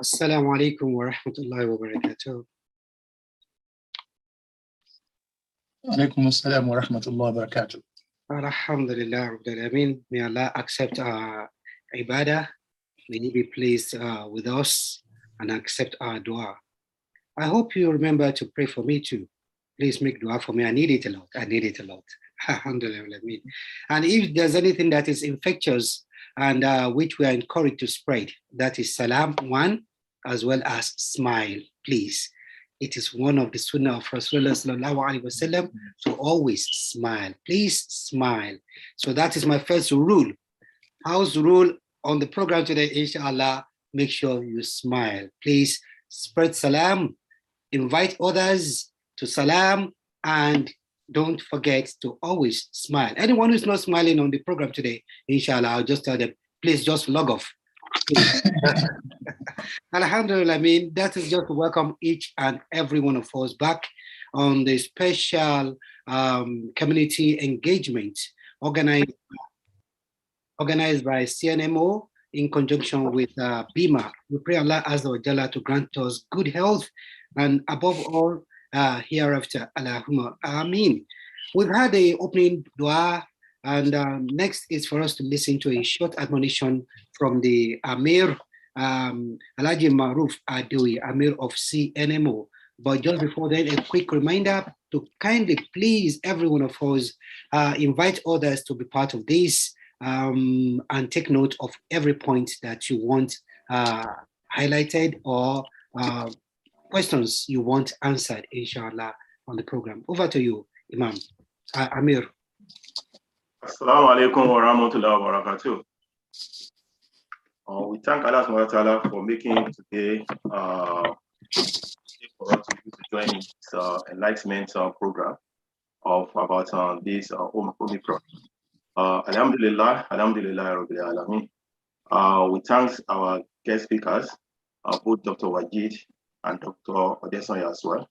Assalamu alaikum wa rahmatullahi wa barakatuh. Alaikum assalam wa rahmatullahi wa barakatuh. Alhamdulillah, may Allah accept our ibadah. May He be pleased with us and accept our dua. I hope you remember to pray for me too. Please make dua for me. I need it a lot. Alhamdulillah. And if there's anything that is infectious and which we are encouraged to spread, that is salam, one, as well as smile, please. It is one of the sunnah of Rasulullah sallallahu alaihi wasallam to always smile. Please smile. So that is my first rule. House rule on the program today, inshallah. Make sure you smile. Please spread salam, invite others to salam, and don't forget to always smile. Anyone who's not smiling on the program today, inshallah, I'll just tell them, please just log off. Alhamdulillah, that is just to welcome each and every one of us back on the special community engagement organized by CNMO in conjunction with BIMA. We pray Allah Azza wa Jalla to grant us good health and above all hereafter. Allahumma Ameen. We've had the opening dua, and next is for us to listen to a short admonition from the Amir, Alhaji Maruf Adewi, Amir of CNMO. But just before then, a quick reminder to kindly please every one of us invite others to be part of this and take note of every point that you want highlighted or questions you want answered, inshallah, on the program. Over to you, Imam. Amir. Assalamu alaikum wa rahmatullahi wa barakatuh. We thank Allah subhanahu wa ta'ala for making today for us to join this enlightenment program of about this Omicron. Alhamdulillah, Rabbil Alameen. We thank our guest speakers, both Dr. Majid and Dr. Odessa as well,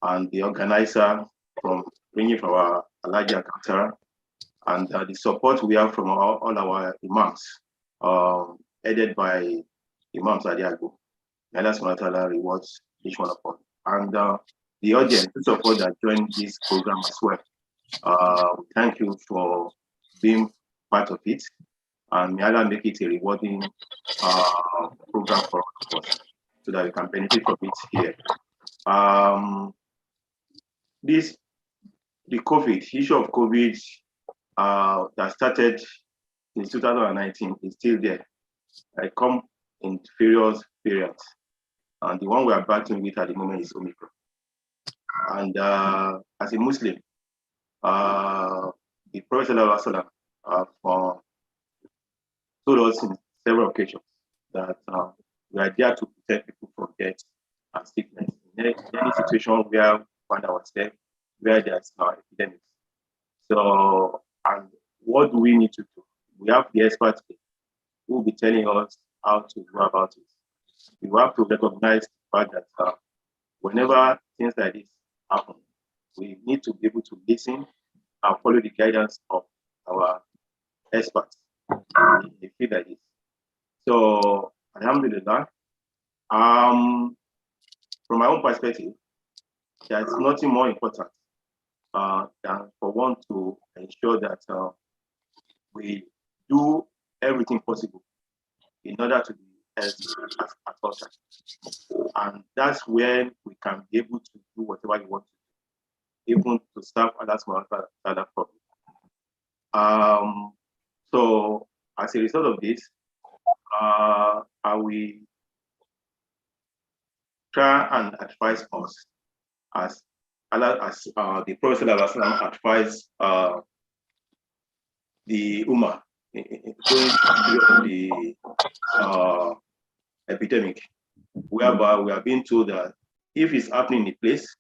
and the organizer from bringing from our Halal Chapter, and the support we have from all our imams, headed by Imam Sadiago. And that's what Allah rewards each one of us. And the audience, the support that joined this program as well. Thank you for being part of it. And may Allah make it a rewarding program for us so that we can benefit from it here. The issue of COVID that started in 2019 is still there. I come in various periods, and the one we are battling with at the moment is Omicron. And as a Muslim, the Prophet told us in several occasions that we are there to protect people from death and sickness. In any situation where we find ourselves, where there's epidemics. So, and what do we need to do? We have the experts who will be telling us how to go about it. We have to recognize the fact that whenever things like this happen, we need to be able to listen and follow the guidance of our experts in the field like this. So, alhamdulillah, from my own perspective, there's nothing more important than for one to ensure that we do everything possible in order to be healthy at all times. And that's when we can be able to do whatever you want to do, even to serve others more other problems. So as a result of this, I will try and advise us as the Prophet advised the Ummah during the epidemic, whereby we are being told that if it's happening in a place,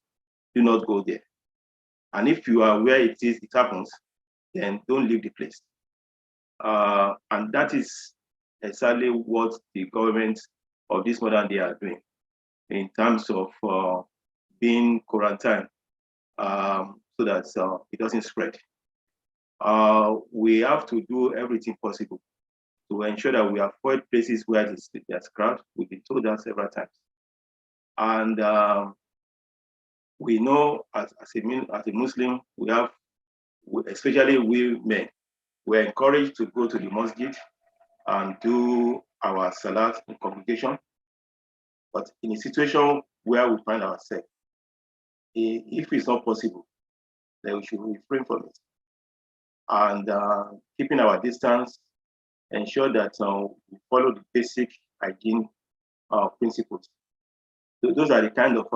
do not go there. And if you are where it happens, then don't leave the place. And that is exactly what the government of this modern day are doing in terms of being quarantined so that it doesn't spread. We have to do everything possible to ensure that we avoid places where there's crowd. We've been told that several times. And we know as a Muslim, we have, especially we men, we're encouraged to go to the masjid and do our salat in congregation. But in a situation where we find ourselves, if it's not possible, then we should refrain from it. And keeping our distance, ensure that we follow the basic hygiene principles. So those are the kind of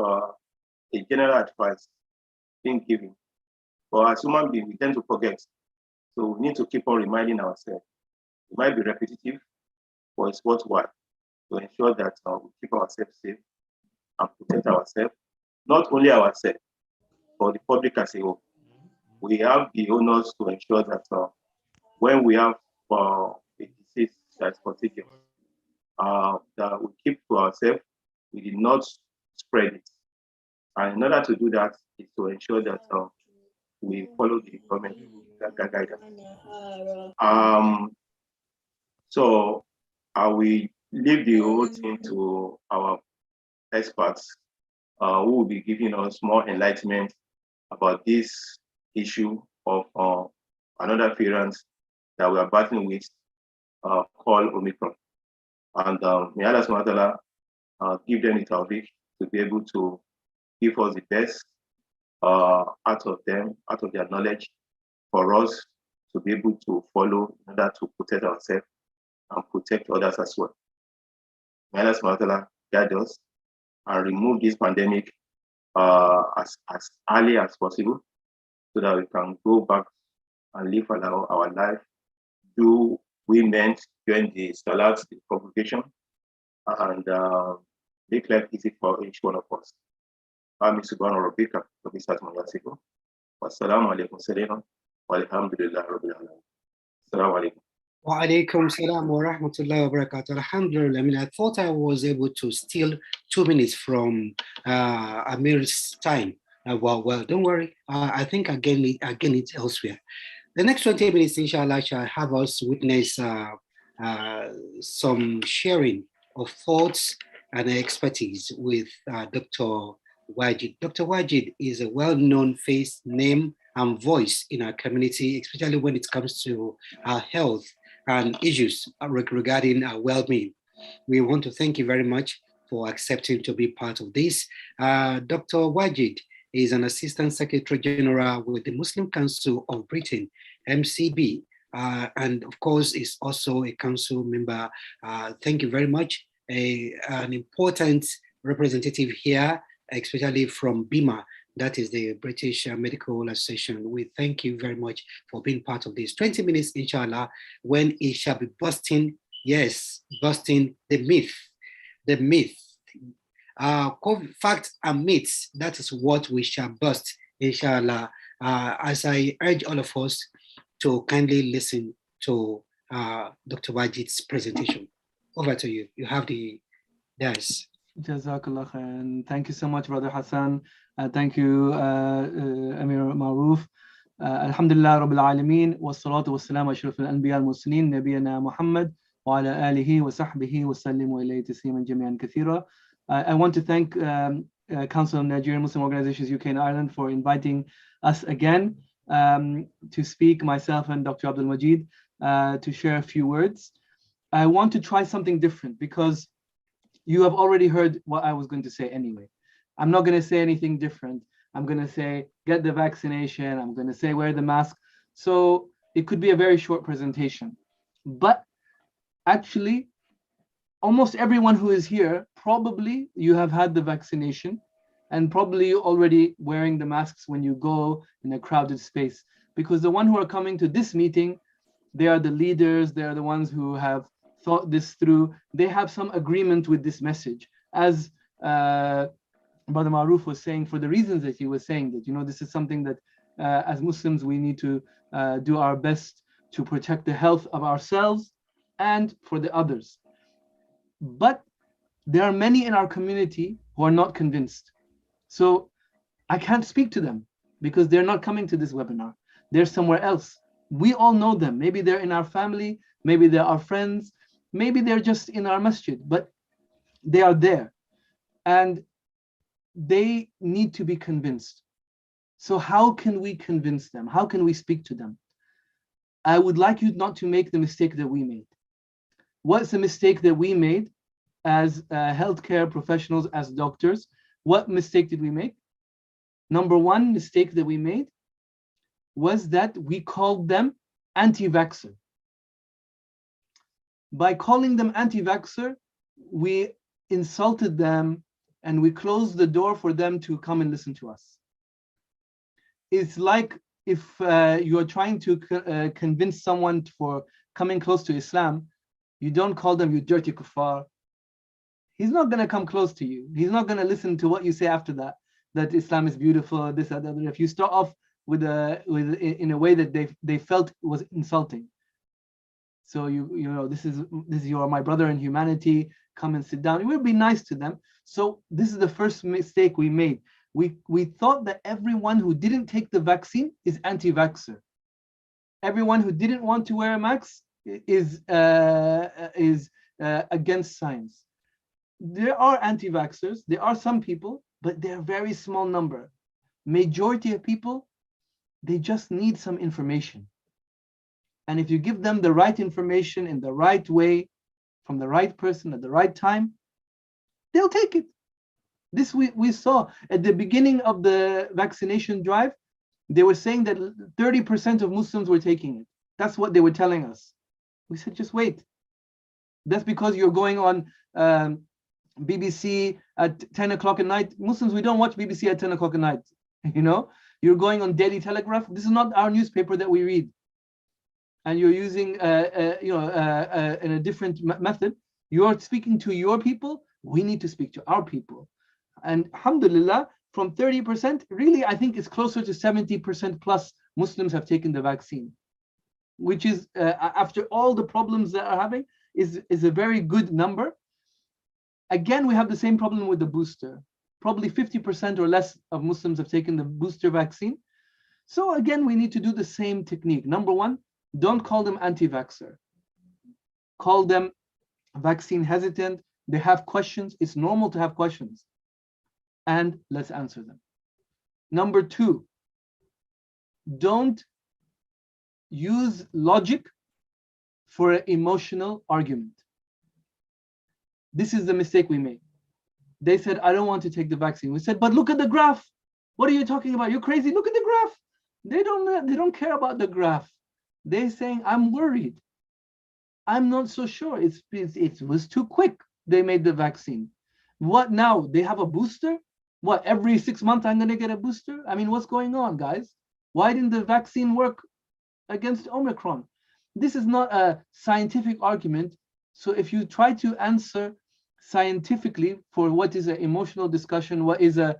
a general advice being given. But as human beings, we tend to forget. So we need to keep on reminding ourselves. It might be repetitive, but it's worthwhile to ensure that we keep ourselves safe and protect ourselves, not only ourselves, but the public as a whole. We have the onus to ensure that when we have a disease that is contagious, that we keep to ourselves, we did not spread it. And in order to do that, is to ensure that we follow the government guidance. So I will leave the whole thing to our experts who will be giving us more enlightenment about this issue of another variant that we are battling with called Omicron. And may Allah subhanahu wa ta'ala give them the tawfiq to be able to give us the best out of their knowledge for us to be able to follow in order to protect ourselves and protect others as well. May Allah subhanahu wa ta'ala guide us and remove this pandemic as early as possible so that we can go back and live our life, do we meant during the salat, the congregation, and make life easy for each one of us. Amin subhanahu rabbika wa bismillah wa wassalamu alaikum salam wa alhamdulillah rabbil alamin. Assalamu alaikum. Wa alaikum salam wa rahmatullahi wa barakatuh. Alhamdulillah. I mean, I thought I was able to steal 2 minutes from Amir's time. Well, don't worry. I think again it elsewhere. The next 20 minutes, inshallah, shall have us witness some sharing of thoughts and expertise with Dr. Wajid. Dr. Wajid is a well-known face, name, and voice in our community, especially when it comes to our health and issues regarding our well-being. We want to thank you very much for accepting to be part of this. Dr. Wajid is an Assistant Secretary General with the Muslim Council of Britain, MCB, and of course is also a council member. Thank you very much. An important representative here, especially from BIMA, that is the British Medical Association. We thank you very much for being part of this. 20 minutes, inshallah, when it shall be busting the myth. Facts and myths, that is what we shall bust, inshallah, as I urge all of us to kindly listen to Dr. Wajid's presentation. Over to you. You have the dice. Jazakallah khair, and thank you so much, Brother Hassan. Thank you, Amir Maruf. Alhamdulillah Rabbil Alameen, wa salatu wa salam ashraf al-anbiya al-mursalin, nabiyana Muhammad, wa ala alihi wa sahbihi wa sallim wa ilayhi tasliman jami'an kathira. I want to thank Council of Nigerian Muslim Organizations UK and Ireland for inviting us again to speak, myself and Dr. Abdul Majid, to share a few words. I want to try something different because you have already heard what I was going to say anyway. I'm not going to say anything different. I'm going to say, get the vaccination. I'm going to say, wear the mask. So it could be a very short presentation. But actually, almost everyone who is here, probably you have had the vaccination and probably you're already wearing the masks when you go in a crowded space. Because the ones who are coming to this meeting, they are the leaders, they are the ones who have thought this through. They have some agreement with this message. As Brother Maruf was saying, for the reasons that he was saying, that, you know, this is something that as Muslims, we need to do our best to protect the health of ourselves and for the others. But there are many in our community who are not convinced. So I can't speak to them because they're not coming to this webinar. They're somewhere else. We all know them. Maybe they're in our family, maybe they're our friends, maybe they're just in our masjid, but they are there. And they need to be convinced. So how can we convince them? How can we speak to them? I would like you not to make the mistake that we made. What's the mistake that we made as healthcare professionals, as doctors? What mistake did we make? Number one mistake that we made was that we called them anti-vaxxer. By calling them anti-vaxxer, we insulted them and we closed the door for them to come and listen to us. It's like if you're trying to convince someone for coming close to Islam, you don't call them, you dirty kuffar. He's not going to come close to you. He's not going to listen to what you say after that, that Islam is beautiful, this, that, other. If you start off with in a way that they felt was insulting. So you know, this is you are my brother in humanity, come and sit down. It would be nice to them. So this is the first mistake we made. We thought that everyone who didn't take the vaccine is anti-vaxxer. Everyone who didn't want to wear a mask is against science. There are anti-vaxxers. There are some people, but they're a very small number. Majority of people, they just need some information. And if you give them the right information in the right way, from the right person at the right time, they'll take it. This we saw at the beginning of the vaccination drive. They were saying that 30% of Muslims were taking it. That's what they were telling us. We said, just wait. That's because you're going on BBC at 10 o'clock at night. Muslims, we don't watch BBC at 10 o'clock at night. You know, you're going on Daily Telegraph. This is not our newspaper that we read. And you're using, in a different method. You're speaking to your people. We need to speak to our people. And alhamdulillah, from 30%, really, I think it's closer to 70% plus Muslims have taken the vaccine, which is, after all the problems that are having, is a very good number. Again, we have the same problem with the booster. Probably 50% or less of Muslims have taken the booster vaccine. So again, we need to do the same technique. Number one, don't call them anti-vaxxer. Call them vaccine hesitant. They have questions. It's normal to have questions. And let's answer them. Number two, don't use logic for an emotional argument. This is the mistake we made. They said, I don't want to take the vaccine. We said, but look at the graph. What are you talking about? You're crazy. Look at the graph. They don't care about the graph. They're saying, I'm worried. I'm not so sure. It was too quick. They made the vaccine. What now? They have a booster? What, every 6 months I'm going to get a booster? I mean, what's going on, guys? Why didn't the vaccine work against Omicron? This is not a scientific argument. So if you try to answer scientifically for what is an emotional discussion, what is a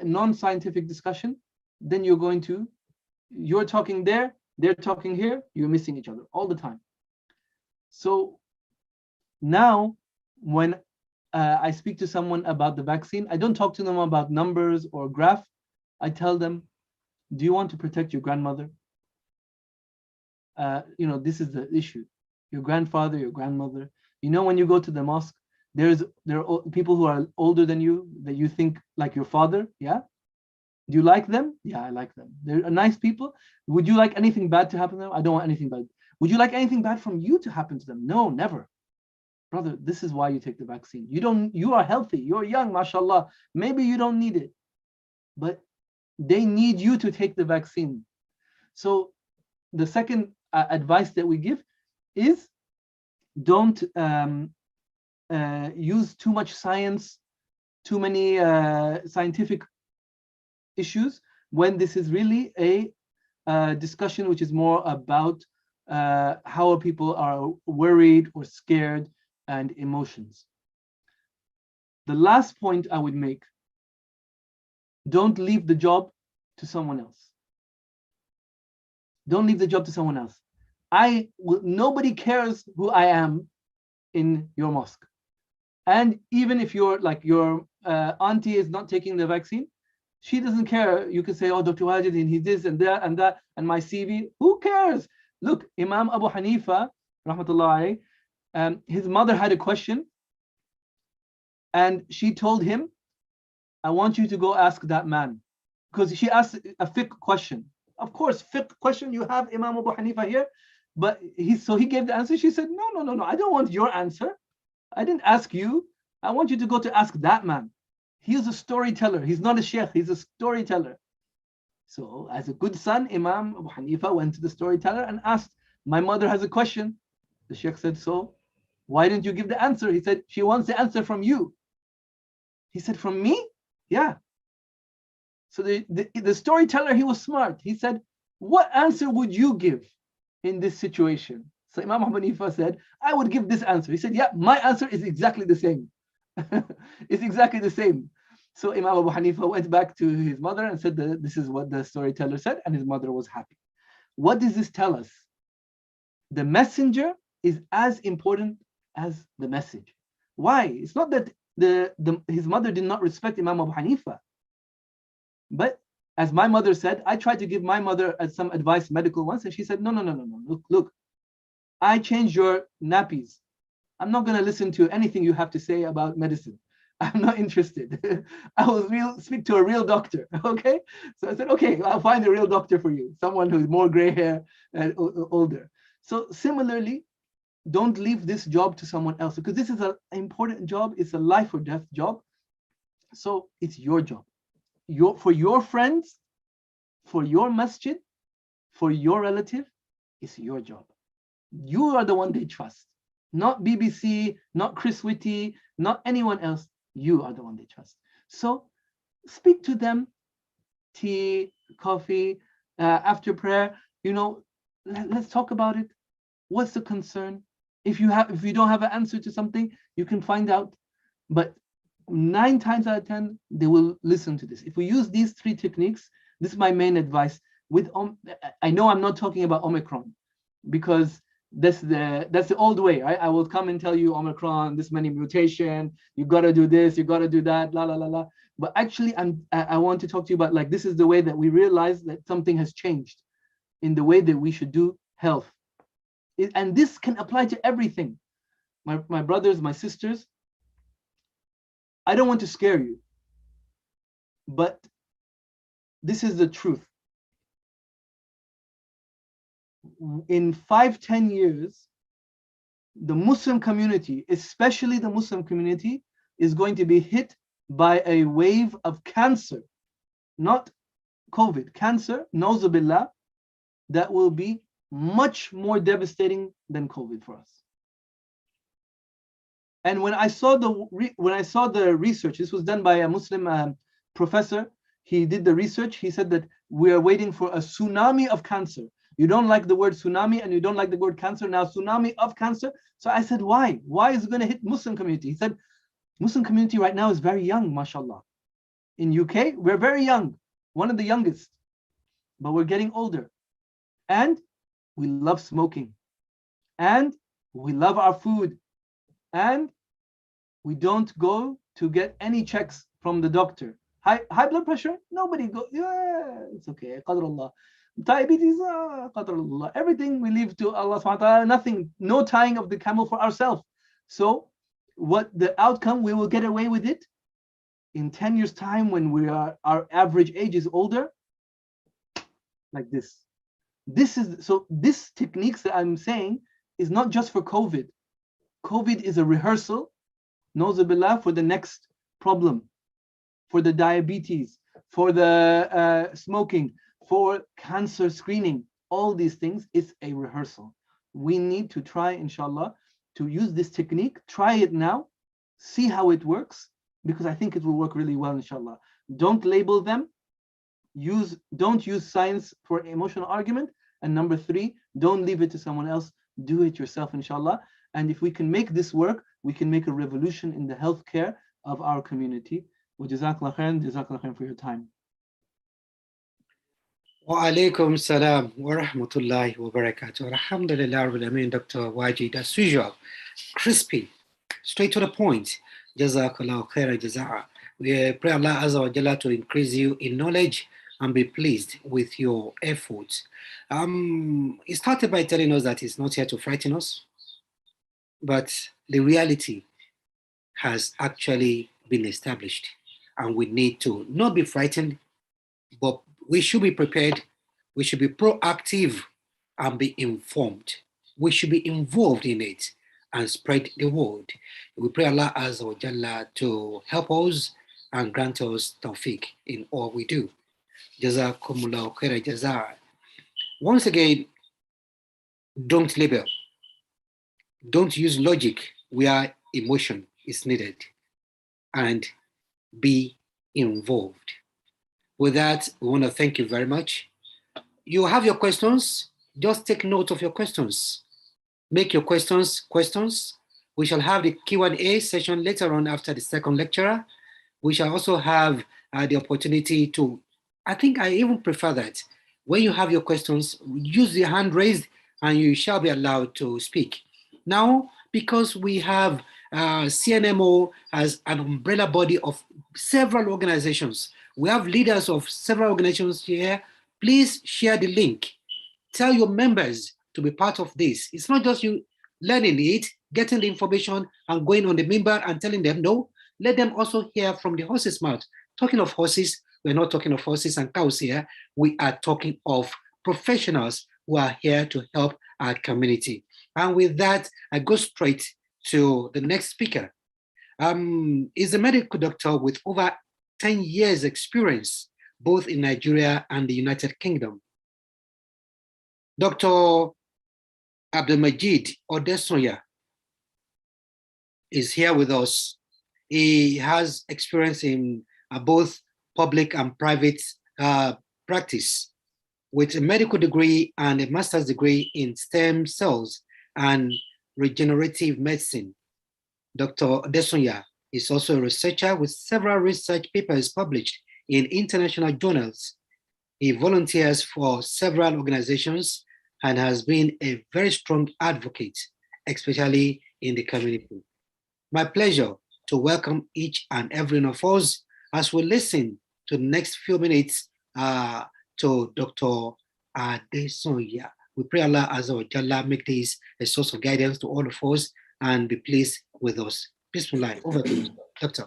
non-scientific discussion, then you're talking there, they're talking here, you're missing each other all the time. So now when I speak to someone about the vaccine, I don't talk to them about numbers or graph. I tell them, do you want to protect your grandmother? This is the issue. Your grandfather, your grandmother. When you go to the mosque, there are people who are older than you that you think like your father. Yeah. Do you like them? Yeah, I like them. They're nice people. Would you like anything bad to happen to them? I don't want anything bad. Would you like anything bad from you to happen to them? No, never. Brother, this is why you take the vaccine. You are healthy. You're young, mashallah. Maybe you don't need it, but they need you to take the vaccine. So the second advice that we give is don't use too much science, too many scientific issues when this is really a discussion which is more about how people are worried or scared and emotions. The last point I would make, don't leave the job to someone else. Don't leave the job to someone else. Nobody cares who I am in your mosque. And even if your auntie is not taking the vaccine, She doesn't care. You can say, oh, Dr. Wajid, and he's this and that, and my CV. Who cares? Look, Imam Abu Hanifa, rahmatullah alayhi, his mother had a question, and she told him, I want you to go ask that man. Because she asked a fiqh question. Of course, fiqh question, you have Imam Abu Hanifa here, but he gave the answer. She said, no, I don't want your answer. I didn't ask you. I want you to go to ask that man. He is a storyteller. He's not a sheikh, he's a storyteller. So as a good son, Imam Abu Hanifa went to the storyteller and asked, my mother has a question. The sheikh said, so why didn't you give the answer? He said, she wants the answer from you. He said, from me? Yeah. So the storyteller, he was smart. He said, what answer would you give in this situation? So Imam Abu Hanifa said, I would give this answer. He said, yeah, my answer is exactly the same. It's exactly the same. So Imam Abu Hanifa went back to his mother and said that this is what the storyteller said, and his mother was happy. What does this tell us? The messenger is as important as the message. Why? It's not that his mother did not respect Imam Abu Hanifa. But as my mother said, I tried to give my mother some advice, medical ones, and she said, no. Look, I changed your nappies. I'm not going to listen to anything you have to say about medicine. I'm not interested. I will speak to a real doctor, okay? So I said, okay, I'll find a real doctor for you, someone who's more gray hair and older. So similarly, don't leave this job to someone else, because this is an important job. It's a life or death job. So it's your job. For your friends, for your masjid, for your relative, it's your job. You are the one they trust. Not BBC, not Chris Whitty, not anyone else. You are the one they trust. So speak to them, tea, coffee, after prayer, let's talk about it. What's the concern? If you don't have an answer to something, you can find out. But 9 times out of 10, they will listen to this. If we use these 3 techniques, this is my main advice. I know I'm not talking about Omicron, because that's the old way, right? I will come and tell you Omicron, this many mutation, you got to do this, you got to do that, la la la la. But actually, I want to talk to you about, like, this is the way that we realize that something has changed in the way that we should do health. And this can apply to everything. My brothers, my sisters, I don't want to scare you, but this is the truth. In 5-10 years, the Muslim community, especially the Muslim community, is going to be hit by a wave of cancer, not COVID, cancer, nauzu billah, that will be much more devastating than COVID for us. And when I saw the research, this was done by a Muslim professor. He did the research. He said that we are waiting for a tsunami of cancer. You don't like the word tsunami and you don't like the word cancer. Now tsunami of cancer. So I said, why? Why is it going to hit Muslim community? He said, Muslim community right now is very young, mashallah. In UK, we're very young, one of the youngest, but we're getting older. And we love smoking. And we love our food. And we don't go to get any checks from the doctor. High blood pressure? Nobody go. Yeah, it's okay. Qadarullah. Diabetes? Qadarullah. Everything we leave to Allah subhanahu wa ta'ala. Nothing, no tying of the camel for ourselves. So what the outcome, we will get away with it in 10 years time when our average age is older, like this. This techniques that I'm saying is not just for COVID. COVID is a rehearsal, nauzu billah, for the next problem, for the diabetes, for the smoking, for cancer screening. All these things is a rehearsal. We need to try, inshallah, to use this technique. Try it now, see how it works, because I think it will work really well, inshallah. Don't label them. Don't use science for emotional argument. And number 3, don't leave it to someone else. Do it yourself, inshallah. And if we can make this work, we can make a revolution in the healthcare of our community. Wa jazakallah khairan for your time. Wa alaikum salam wa rahmatullahi wa barakatuh. Alhamdulillah rabbil alameen, Dr. Wajid, as usual, crispy, straight to the point. Jazakallah khairan jazaa. We pray Allah Azza wa Jalla to increase you in knowledge and be pleased with your efforts. He started by telling us that he's not here to frighten us, but the reality has actually been established, and we need to not be frightened, but we should be prepared, we should be proactive and be informed. We should be involved in it and spread the word. We pray Allah Azza wa Jalla to help us and grant us tawfiq in all we do. Jazakumullahu khaira jaza. Once again, don't label. Don't use logic where emotion is needed, and be involved. With that, we want to thank you very much. You have your questions, just take note of your questions. Make your questions questions. We shall have the Q&A session later on after the second lecturer. We shall also have the opportunity to, I think I even prefer that. When you have your questions, use the hand raised and you shall be allowed to speak. Now, because we have CNMO as an umbrella body of several organizations, we have leaders of several organizations here. Please share the link. Tell your members to be part of this. It's not just you learning it, getting the information and going on the member and telling them, no, let them also hear from the horse's mouth. Talking of horses, we're not talking of horses and cows here. We are talking of professionals who are here to help our community. And with that, I go straight to the next speaker. He's a medical doctor with over 10 years experience, both in Nigeria and the United Kingdom. Dr. Majid Odessa is here with us. He has experience in both public and private practice, with a medical degree and a master's degree in stem cells and regenerative medicine. Dr. Odessa is also a researcher with several research papers published in international journals. He volunteers for several organizations and has been a very strong advocate, especially in the community. My pleasure to welcome each and every one of us as we listen to the next few minutes to Dr. Odessa. We pray Allah Azza wa Jalla make this a source of guidance to all of us and be pleased with us. Bismillah. Over to you, Doctor.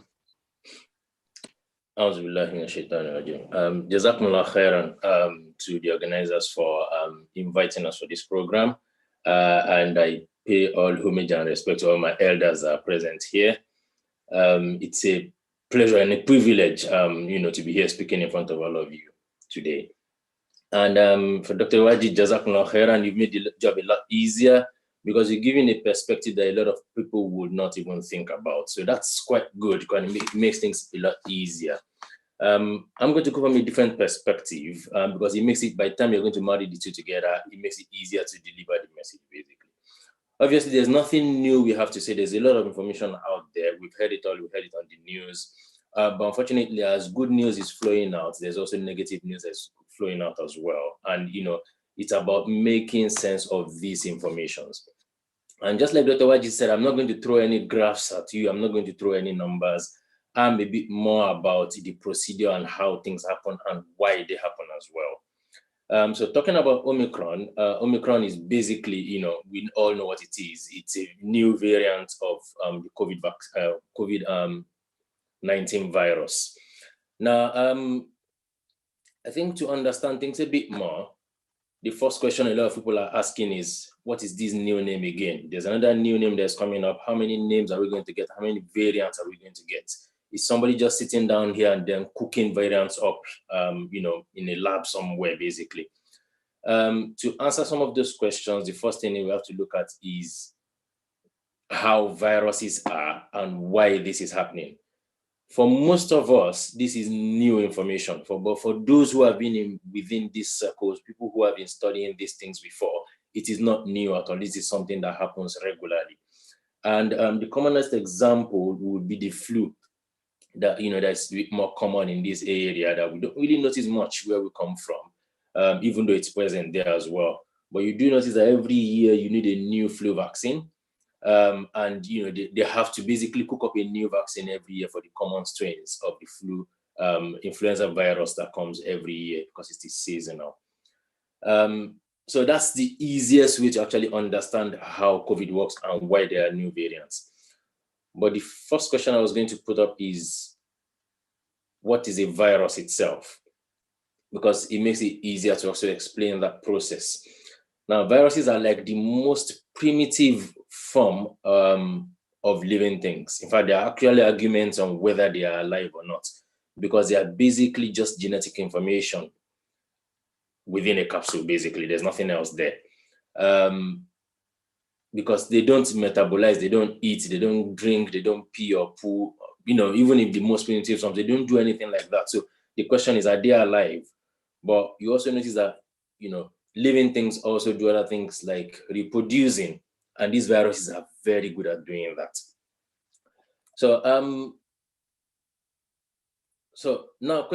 Jazakumullah khairan to the organizers for inviting us for this program. And I pay all homage and respect to all my elders that are present here. It's a pleasure and a privilege, to be here speaking in front of all of you today. And for Dr. Wajid, Jazakumullah khairan, you've made the job a lot easier because you're giving a perspective that a lot of people would not even think about. So that's quite good because it makes things a lot easier. I'm going to come from a different perspective because it makes it, by the time you're going to marry the two together, it makes it easier to deliver the message, basically. Obviously, there's nothing new we have to say. There's a lot of information out there. We've heard it all. We've heard it on the news. But unfortunately, as good news is flowing out, there's also negative news that's flowing out as well. And, it's about making sense of these informations. And just like Dr. Wajid said, I'm not going to throw any graphs at you. I'm not going to throw any numbers. I'm a bit more about the procedure and how things happen and why they happen as well. So talking about Omicron, Omicron is basically, we all know what it is. It's a new variant of the COVID-19 virus. Now, I think to understand things a bit more, the first question a lot of people are asking is, what is this new name again? There's another new name that's coming up. How many names are we going to get? How many variants are we going to get? Is somebody just sitting down here and then cooking variants up, in a lab somewhere, basically? To answer some of those questions, the first thing we have to look at is how viruses are and why this is happening. For most of us, this is new information. But for those who have been within these circles, people who have been studying these things before, it is not new at all. This is something that happens regularly. And the commonest example would be the flu. That that's a bit more common in this area that we don't really notice much where we come from, even though it's present there as well. But you do notice that every year you need a new flu vaccine. And they have to basically cook up a new vaccine every year for the common strains of the flu, influenza virus that comes every year because it is seasonal. So that's the easiest way to actually understand how COVID works and why there are new variants. But the first question I was going to put up is, what is a virus itself? Because it makes it easier to also explain that process. Now, viruses are like the most primitive form of living things. In fact, there are actually arguments on whether they are alive or not, because they are basically just genetic information within a capsule, basically. There's nothing else there. Because they don't metabolize, they don't eat, they don't drink, they don't pee or poo, even if the most primitive forms, they don't do anything like that. So the question is, are they alive? But you also notice that, living things also do other things like reproducing, and these viruses are very good at doing that. So now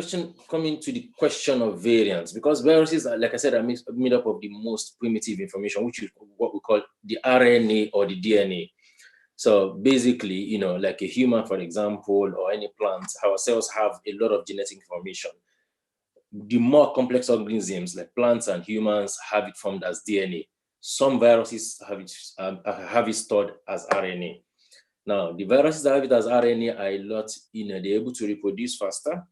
coming to the question of variants, because viruses are, like I said, are made up of the most primitive information, which is what we call the RNA or the DNA. So basically, like a human, for example, or any plant, our cells have a lot of genetic information. The more complex organisms like plants and humans have it formed as DNA. Some viruses have it stored as RNA. Now, the viruses that have it as RNA are a lot, they're able to reproduce faster,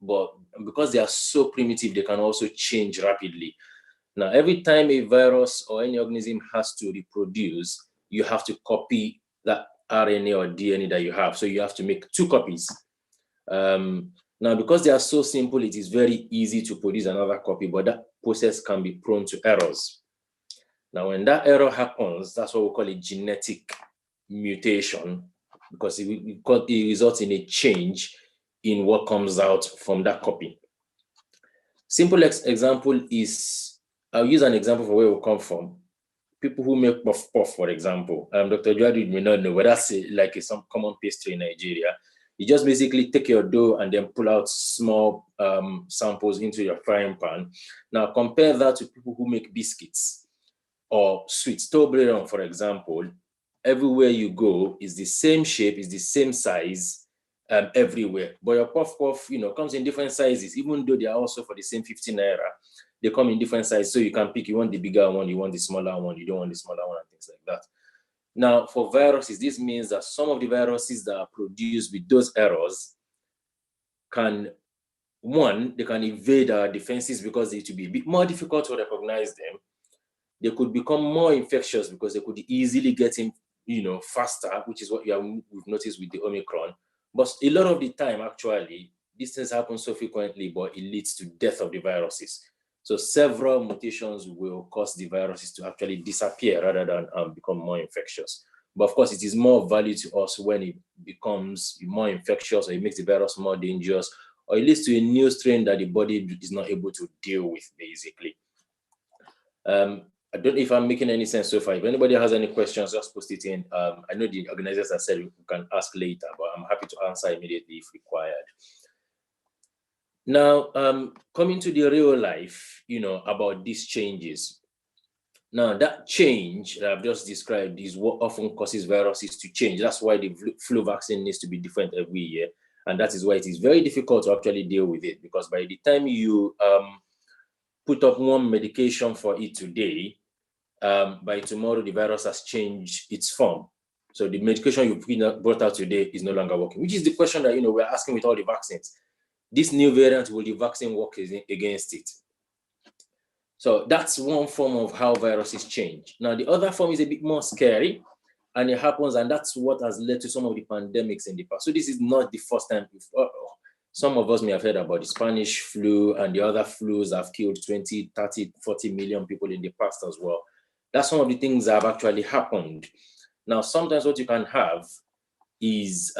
but because they are so primitive, they can also change rapidly. Now, every time a virus or any organism has to reproduce, you have to copy that RNA or DNA that you have. So you have to make 2 copies. Now, because they are so simple, it is very easy to produce another copy, but that process can be prone to errors. Now, when that error happens, that's what we call a genetic mutation, because it results in a change in what comes out from that copy. Simple example is, I'll use an example for where we come from. People who make puff puff, for example. Dr. Juadu may not know, but that's some common pastry in Nigeria. You just basically take your dough and then pull out small samples into your frying pan. Now compare that to people who make biscuits or sweets. Toblerone, for example, everywhere you go is the same shape, is the same size everywhere. But your puff puff, comes in different sizes, even though they are also for the same 15 naira. They come in different sizes, so you can pick. You want the bigger one, you want the smaller one, you don't want the smaller one, and things like that. Now, for viruses, this means that some of the viruses that are produced with those errors they can evade our defenses because it will be a bit more difficult to recognize them. They could become more infectious because they could easily get in, faster, which is what we've noticed with the Omicron. But a lot of the time, actually, these things happen so frequently, but it leads to death of the viruses. So several mutations will cause the viruses to actually disappear rather than become more infectious. But of course, it is more value to us when it becomes more infectious, or it makes the virus more dangerous, or it leads to a new strain that the body is not able to deal with, basically. I don't know if I'm making any sense so far. If anybody has any questions, just post it in. I know the organizers have said we can ask later, but I'm happy to answer immediately if required. Now, coming to the real life, about these changes. Now, that change that I've just described is what often causes viruses to change. That's why the flu vaccine needs to be different every year. And that is why it is very difficult to actually deal with it, because by the time you put up one medication for it today, by tomorrow, the virus has changed its form. So the medication you brought out today is no longer working, which is the question that we're asking with all the vaccines. This new variant, will the vaccine work against it? So that's one form of how viruses change. Now, the other form is a bit more scary, and it happens, and that's what has led to some of the pandemics in the past. So this is not the first time. Some of us may have heard about the Spanish flu, and the other flus have killed 20, 30, 40 million people in the past as well. That's some of the things that have actually happened. Now, sometimes what you can have is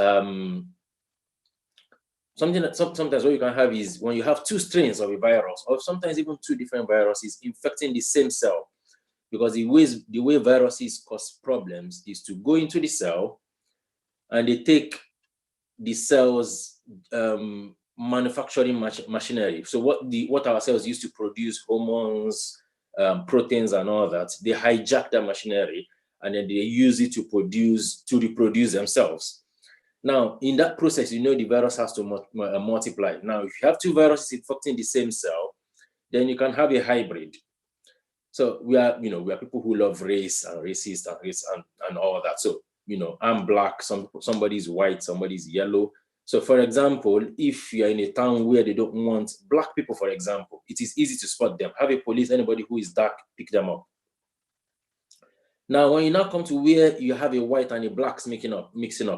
sometimes what you can have is when you have 2 strains of a virus, or sometimes even 2 different viruses infecting the same cell. Because the way viruses cause problems is to go into the cell, and they take the cell's manufacturing machinery. So what our cells use to produce hormones, proteins, and all that, they hijack that machinery, and then they use it to reproduce themselves. Now, in that process, the virus has to multiply. Now, if you have two viruses infecting the same cell, then you can have a hybrid. So we are people who love race and racist and all that. So, I'm black, somebody's white, somebody's yellow. So, for example, if you're in a town where they don't want black people, for example, it is easy to spot them. Have a police, anybody who is dark, pick them up. Now, when you now come to where you have a white and a black mixing up,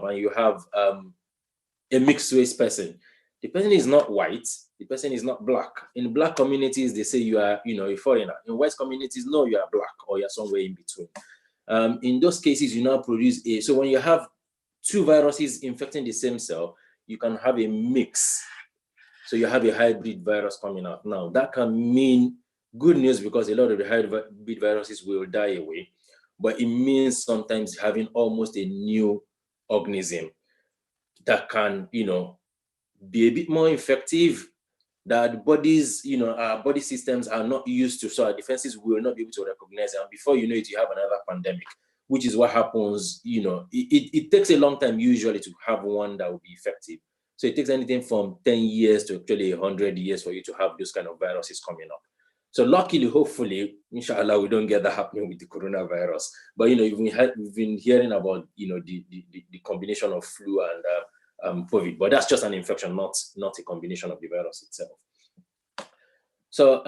and you have a mixed race person, the person is not white, the person is not black. In black communities, they say you are, a foreigner. In white communities, no, you are black or you're somewhere in between. In those cases, you now produce so when you have two viruses infecting the same cell, you can have a mix. So you have a hybrid virus coming out. Now, that can mean good news because a lot of the hybrid viruses will die away, but it means sometimes having almost a new organism that can, be a bit more effective, that bodies, our body systems are not used to, so our defenses will not be able to recognize it. And before you know it, you have another pandemic, which is what happens, it takes a long time usually to have one that will be effective. So it takes anything from 10 years to actually 100 years for you to have those kind of viruses coming up. So luckily, hopefully, inshallah, we don't get that happening with the coronavirus. But, we've been hearing about, the combination of flu and COVID, but that's just an infection, not a combination of the virus itself. So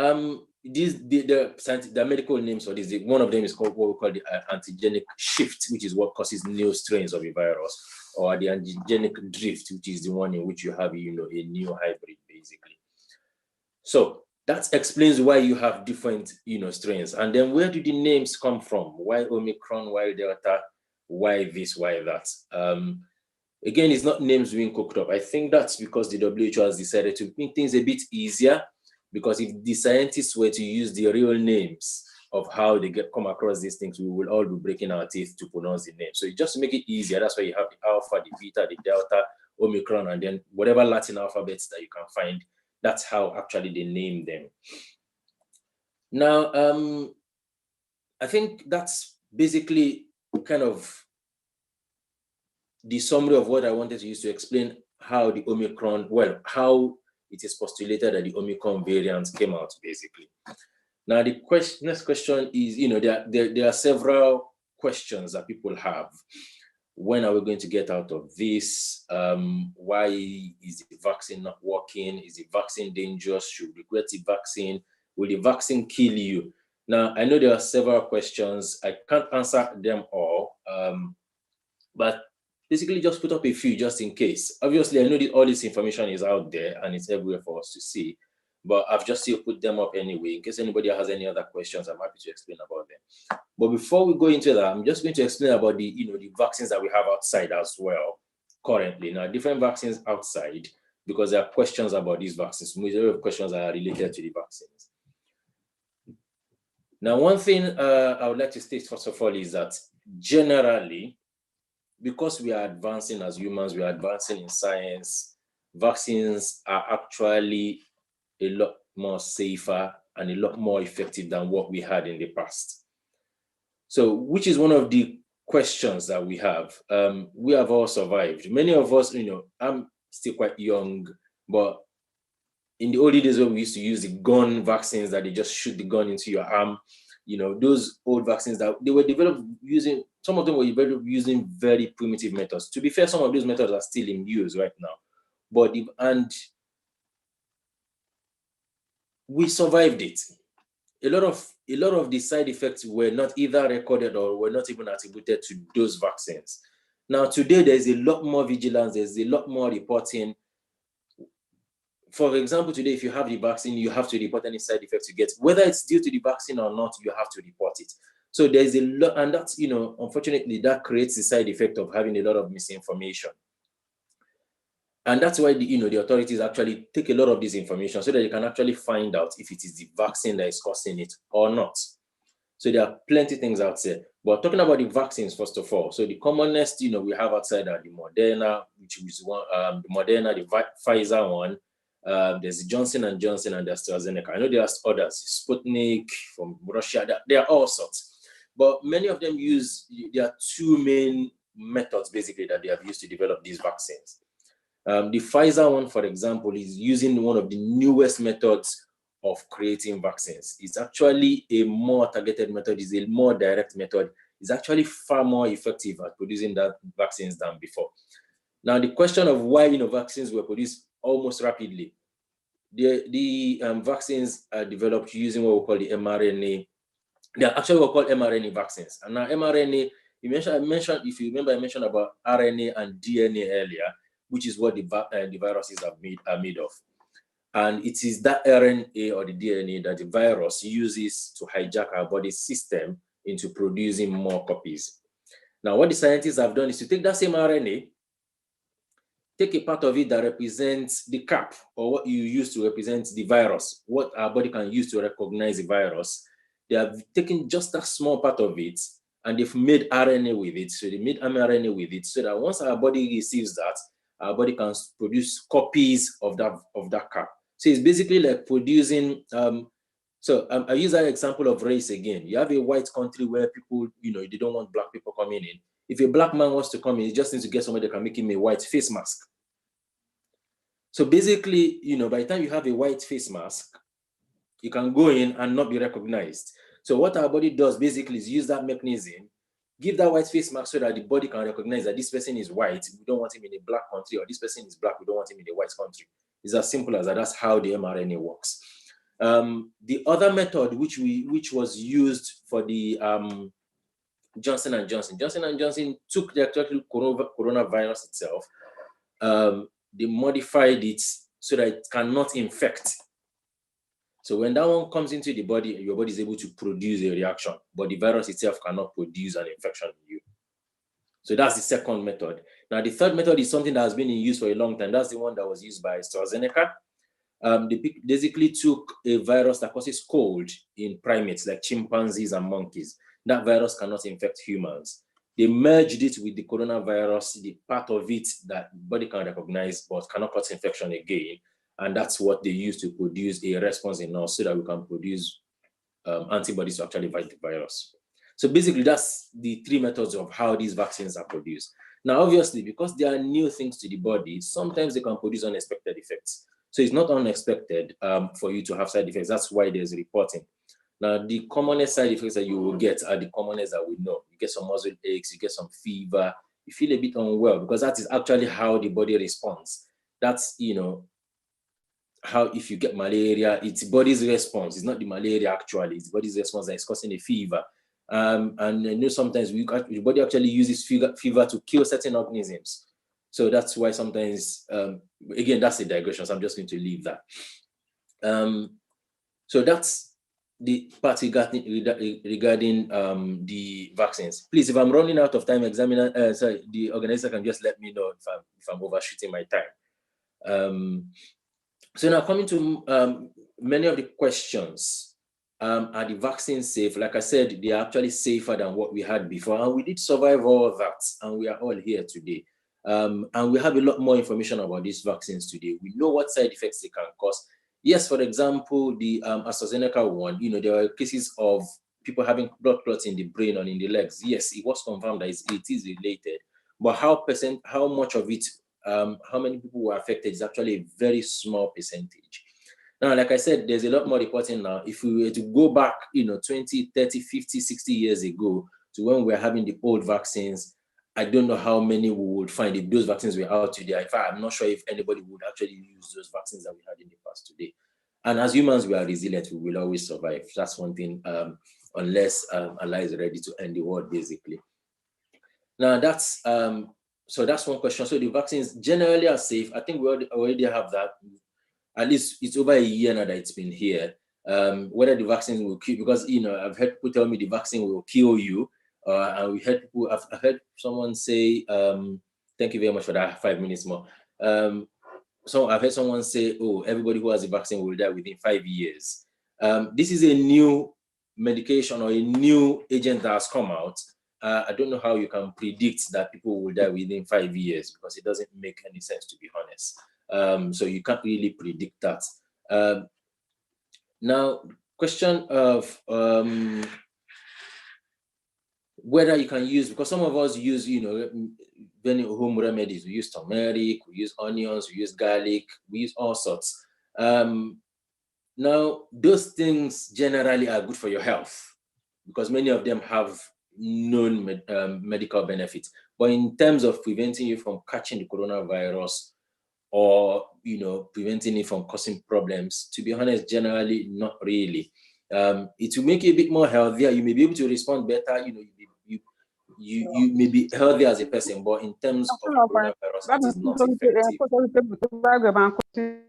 the medical names for this, one of them is called what we call the antigenic shift, which is what causes new strains of a virus, or the antigenic drift, which is the one in which you have a new hybrid, basically. So that explains why you have different strains. And then where do the names come from? Why Omicron, why Delta, why this, why that? Again, it's not names being cooked up. I think that's because the WHO has decided to make things a bit easier, because if the scientists were to use the real names of how they come across these things, we will all be breaking our teeth to pronounce the name. So just to make it easier, that's why you have the Alpha, the Beta, the Delta, Omicron, and then whatever Latin alphabets that you can find, that's how actually they name them. Now, I think that's basically kind of the summary of what I wanted to use to explain how the Omicron, how it is postulated that the Omicron variant came out, basically. Now, the next question is, there are several questions that people have. When are we going to get out of this? Why is the vaccine not working? Is the vaccine dangerous? Should we regret the vaccine? Will the vaccine kill you? Now, I know there are several questions. I can't answer them all, but basically just put up a few just in case. Obviously, I know that all this information is out there and it's everywhere for us to see, but I've just still put them up anyway. In case anybody has any other questions, I'm happy to explain about them. But before we go into that, I'm just going to explain about the, the vaccines that we have outside as well currently. Now, different vaccines outside, because there are questions about these vaccines. Majority of questions are related to the vaccines. Now, one thing I would like to state first of all is that generally, because we are advancing as humans, we are advancing in science, vaccines are actually a lot more safer and a lot more effective than what we had in the past. So, which is one of the questions that we have. We have all survived. Many of us, I'm still quite young, but in the old days when we used to use the gun vaccines that they just shoot the gun into your arm, those old vaccines that they were developed using, some of them were developed using very primitive methods. To be fair, some of those methods are still in use right now. But we survived it. A lot of the side effects were not either recorded or were not even attributed to those vaccines. Now, today, there's a lot more vigilance, there's a lot more reporting. For example, today, if you have the vaccine, you have to report any side effects you get. Whether it's due to the vaccine or not, you have to report it. So there's a lot, and that's, unfortunately, that creates the side effect of having a lot of misinformation. And that's why the authorities actually take a lot of this information so that you can actually find out if it is the vaccine that is causing it or not. So there are plenty of things out there. But talking about the vaccines, first of all, so the commonest, we have outside are the Moderna, which is one, the Moderna, the Pfizer one. There's the Johnson & Johnson and the AstraZeneca. I know there are others, Sputnik from Russia. There are all sorts. But many of them there are two main methods basically that they have used to develop these vaccines. The Pfizer one, for example, is using one of the newest methods of creating vaccines. It's actually a more targeted method, it's a more direct method. It's actually far more effective at producing that vaccines than before. Now, the question of why vaccines were produced almost rapidly. The vaccines are developed using what we call the mRNA. They are actually what we call mRNA vaccines. And now mRNA, I mentioned, if you remember, I mentioned about RNA and DNA earlier, which is what the viruses are made of. And it is that RNA or the DNA that the virus uses to hijack our body system into producing more copies. Now, what the scientists have done is to take that same RNA, take a part of it that represents the cap, or what you use to represent the virus, what our body can use to recognize the virus. They have taken just that small part of it and they've made RNA with it. So they made mRNA with it so that once our body receives that, our body can produce copies of that cap. So it's basically like producing, I use that example of race again. You have a white country where people, they don't want black people coming in. If a black man wants to come in, he just needs to get somebody that can make him a white face mask. So basically, by the time you have a white face mask, you can go in and not be recognized. So what our body does basically is use that mechanism, give that white face mask so that the body can recognize that this person is white, we don't want him in a black country, or this person is black, we don't want him in a white country. It's as simple as that. That's how the mRNA works. The other method which was used for the Johnson & Johnson. Johnson & Johnson took the actual coronavirus itself, they modified it so that it cannot infect. So when that one comes into the body, your body is able to produce a reaction, but the virus itself cannot produce an infection in you. So that's the second method. Now, the third method is something that has been in use for a long time. That's the one that was used by AstraZeneca. They basically took a virus that causes cold in primates like chimpanzees and monkeys. That virus cannot infect humans. They merged it with the coronavirus, the part of it that the body can recognize but cannot cause infection again. And that's what they use to produce a response in us so that we can produce antibodies to actually fight the virus. So basically, that's the three methods of how these vaccines are produced. Now, obviously, because they are new things to the body, sometimes they can produce unexpected effects. So it's not unexpected for you to have side effects. That's why there's reporting. Now, the commonest side effects that you will get are the commonest that we know. You get some muscle aches, you get some fever, you feel a bit unwell, because that is actually how the body responds. That's, how if you get malaria, it's body's response. It's not the malaria actually, it's body's response that is causing a fever. And sometimes the body actually uses fever to kill certain organisms. So that's why sometimes, again, that's a digression, so I'm just going to leave that. So that's the part regarding the vaccines. Please, if I'm running out of time, the organizer can just let me know if I'm overshooting my time. So now coming to many of the questions, are the vaccines safe? Like I said, they are actually safer than what we had before, and we did survive all of that, and we are all here today. And we have a lot more information about these vaccines today. We know what side effects they can cause. Yes, for example, the AstraZeneca one, there were cases of people having blood clots in the brain and in the legs. Yes, it was confirmed that it is related, but how much of it, how many people were affected is actually a very small percentage. Now, like I said, there's a lot more reporting now. If we were to go back, 20, 30, 50, 60 years ago to when we were having the old vaccines, I don't know how many we would find if those vaccines were out today. In fact, I'm not sure if anybody would actually use those vaccines that we had in the past today. And as humans, we are resilient. We will always survive. That's one thing, unless Allah is ready to end the world, basically. Now, that's so that's one question. So the vaccines generally are safe. I think we already have that. At least it's over a year now that it's been here. Whether the vaccines will kill, because I've heard people tell me the vaccine will kill you. And we heard people, I've heard someone say, thank you very much for that, 5 minutes more. So I've heard someone say, oh, everybody who has a vaccine will die within 5 years. This is a new medication or a new agent that has come out. I don't know how you can predict that people will die within 5 years, because it doesn't make any sense, to be honest. So you can't really predict that. Now, question of, whether you can use, because some of us use, many home remedies. We use turmeric, we use onions, we use garlic, we use all sorts. Now, those things generally are good for your health because many of them have known medical benefits. But in terms of preventing you from catching the coronavirus or, preventing it from causing problems, to be honest, generally not really. It will make you a bit more healthier. You may be able to respond better. You may be healthy as a person, but in terms of coronavirus, it is not effective.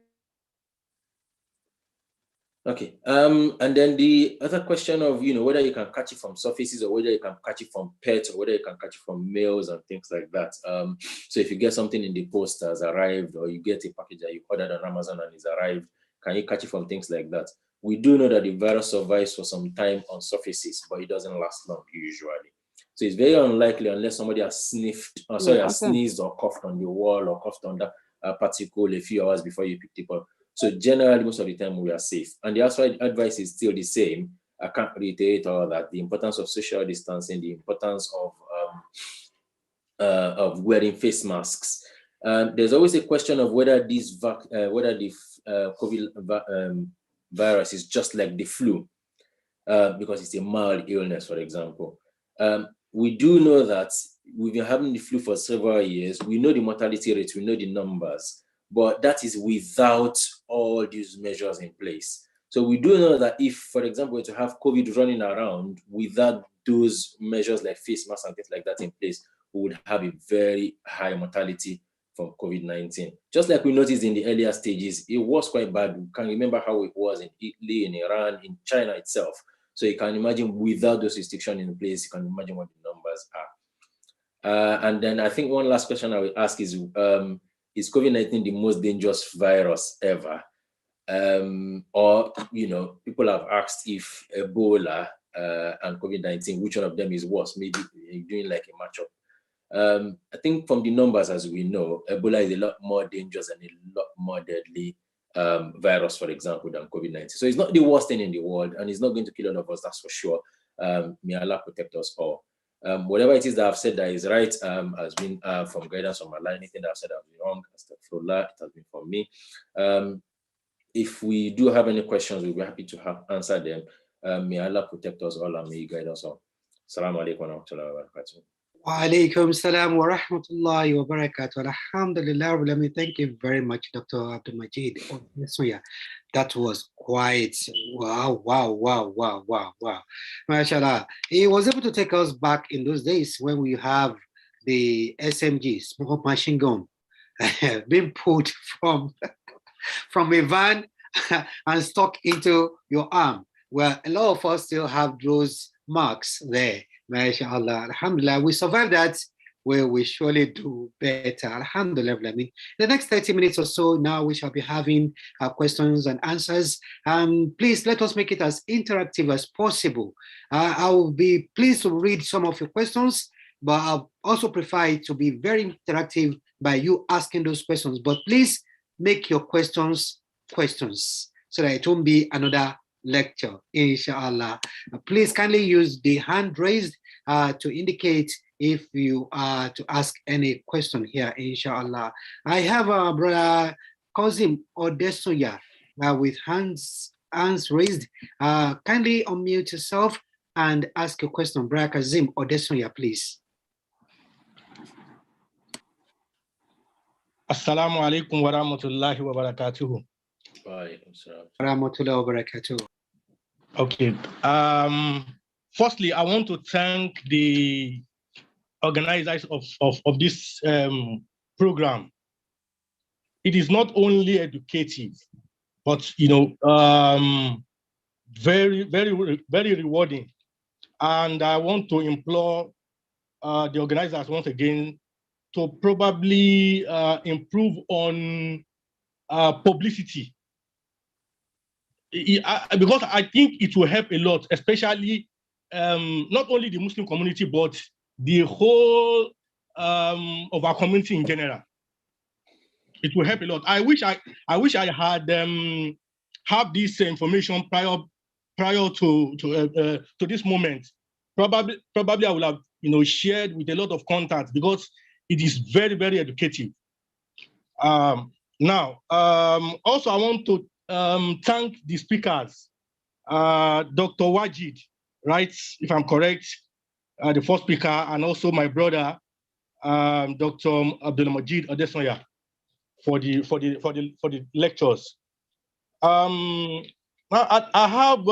Okay. And then the other question of, whether you can catch it from surfaces or whether you can catch it from pets or whether you can catch it from mails and things like that. So if you get something in the post that has arrived or you get a package that you ordered on Amazon and it's arrived, can you catch it from things like that? We do know that the virus survives for some time on surfaces, but it doesn't last long usually. So it's very unlikely unless somebody has sniffed, has sneezed or coughed on the wall or coughed on that particle a few hours before you picked it up. So generally, most of the time we are safe. And the outside advice is still the same. I can't reiterate all that. The importance of social distancing, the importance of wearing face masks. There's always a question of whether the COVID virus is just like the flu, because it's a mild illness, for example. We do know that we've been having the flu for several years. We know the mortality rates, we know the numbers, but that is without all these measures in place. So we do know that if, for example, to have COVID running around without those measures like face masks and things like that in place, we would have a very high mortality from COVID-19. Just like we noticed in the earlier stages, it was quite bad. We can remember how it was in Italy, in Iran, in China itself. So you can imagine without those restrictions in place, you can imagine what the numbers are. And then I think one last question I will ask is COVID-19 the most dangerous virus ever? Or, people have asked if Ebola and COVID-19, which one of them is worse? Maybe doing like a matchup. I think from the numbers, as we know, Ebola is a lot more dangerous and a lot more deadly virus, for example, than COVID-19. So it's not the worst thing in the world, and it's not going to kill all of us, that's for sure. May Allah protect us all. Whatever it is that I've said that is right has been from guidance from Allah. Anything that I've said that has been wrong, astaghfirullah, it has been from me. If we do have any questions, we'll be happy to answer them. May Allah protect us all and may He guide us all. Assalamu alaikum wa rahmatullahi wa barakatuh. Wa alaikum salam wa rahmatullahi wa barakatuh. Alhamdulillah. Let me thank you very much, Dr. Abdul Majid. That was quite wow. MashaAllah. He was able to take us back in those days when we have the SMG, small machine gun, being put from a van and stuck into your arm. Well, a lot of us still have those marks there. MashaAllah. Alhamdulillah. We survived that. Well, we surely do better. Alhamdulillah. The next 30 minutes or so, now we shall be having questions and answers. Please let us make it as interactive as possible. I will be pleased to read some of your questions, but I'll also prefer it to be very interactive by you asking those questions. But please make your questions so that it won't be another lecture, inshallah. Please kindly use the hand raised to indicate if you are to ask any question here, inshallah. I have Brother Kozim Odessa with hands raised. Kindly unmute yourself and ask your question. Brother Kozim Odessa, please. Assalamu alaikum wa rahmatullahi wa barakatuhu. Wa rahmatullahi wa barakatuh. Okay. Firstly, I want to thank the organizers of this program. It is not only educative, but very, very, very rewarding. And I want to implore the organizers once again to probably improve on publicity. Because I think it will help a lot, especially not only the Muslim community, but the whole of our community in general. It will help a lot. I wish I had have this information prior to this moment. probably I will have shared with a lot of contacts because it is very, very educative. Now, also I want to thank the speakers, Dr. Majid, right? If I'm correct, the first speaker, and also my brother, Dr. Abdullah Majid Odessa, for the lectures. I have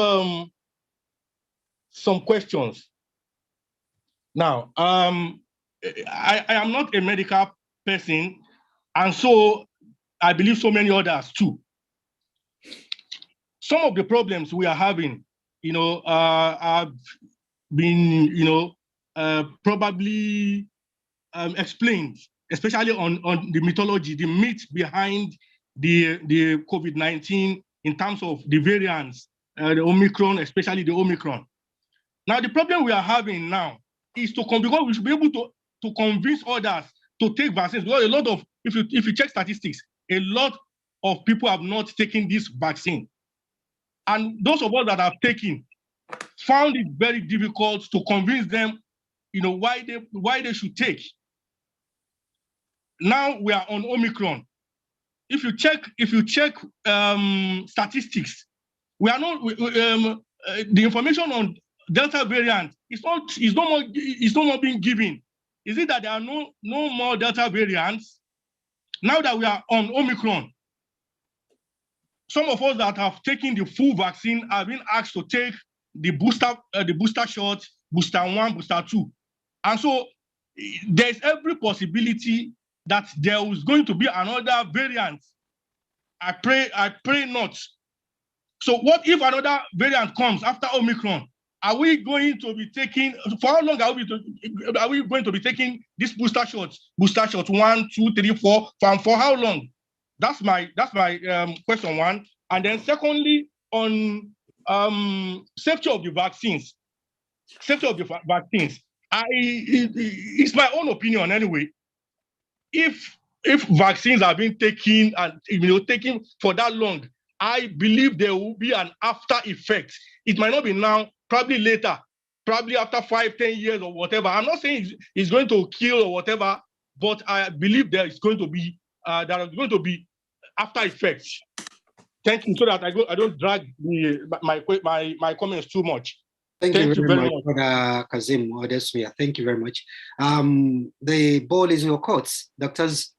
some questions. Now, I am not a medical person, and so I believe so many others too. Some of the problems we are having, have been, probably explained, especially on the mythology, the myth behind the COVID-19 in terms of the variants, the Omicron, especially the Omicron. Now, the problem we are having now is because we should be able to convince others to take vaccines. Because a lot of, if you check statistics, a lot of people have not taken this vaccine. And those of us that have taken found it very difficult to convince them, why they should take. Now we are on Omicron. If you check statistics, we are not the information on Delta variant is no more being given. Is it that there are no more Delta variants? Now that we are on Omicron, some of us that have taken the full vaccine have been asked to take the booster shot, booster 1, booster 2. And so there's every possibility that there is going to be another variant. I pray not. So what if another variant comes after Omicron? Are we going to be taking, for how long are we going to be taking this booster shots? Booster shot 1, 2, 3, 4, for how long? That's my question one. And then secondly, on safety of the vaccines. Safety of the vaccines. It's my own opinion anyway. If vaccines are being taken and taken for that long, I believe there will be an after effect. It might not be now, probably later, probably after 5, 10 years or whatever. I'm not saying it's going to kill or whatever, but I believe there is going to be after effects. Thank you, so that I don't drag my comments too much. Thank you very much, Brother Kazim Odessa. Thank you very much. The ball is in your court, doctors.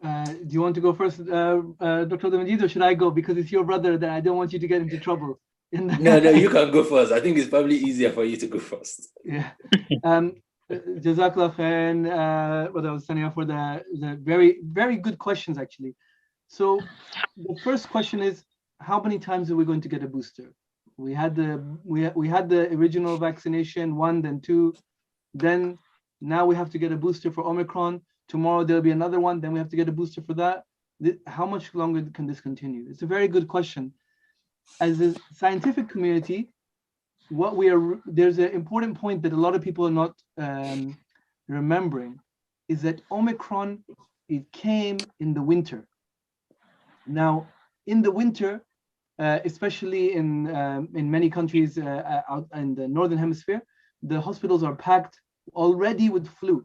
Do you want to go first, Dr. Majid, or should I go? Because it's your brother, that I don't want you to get into trouble. No, you can go first. I think it's probably easier for you to go first. Yeah. Jazakallah khairan, Brother Sania, for the very, very good questions, actually. So the first question is, how many times are we going to get a booster? We had the original vaccination 1, then 2, then now we have to get a booster for Omicron. Tomorrow there'll be another one, then we have to get a booster for that. How much longer can this continue? It's a very good question. As a scientific community, there's an important point that a lot of people are not remembering, is that Omicron, it came in the winter. Now, in the winter, especially in many countries out in the northern hemisphere, the hospitals are packed already with flu.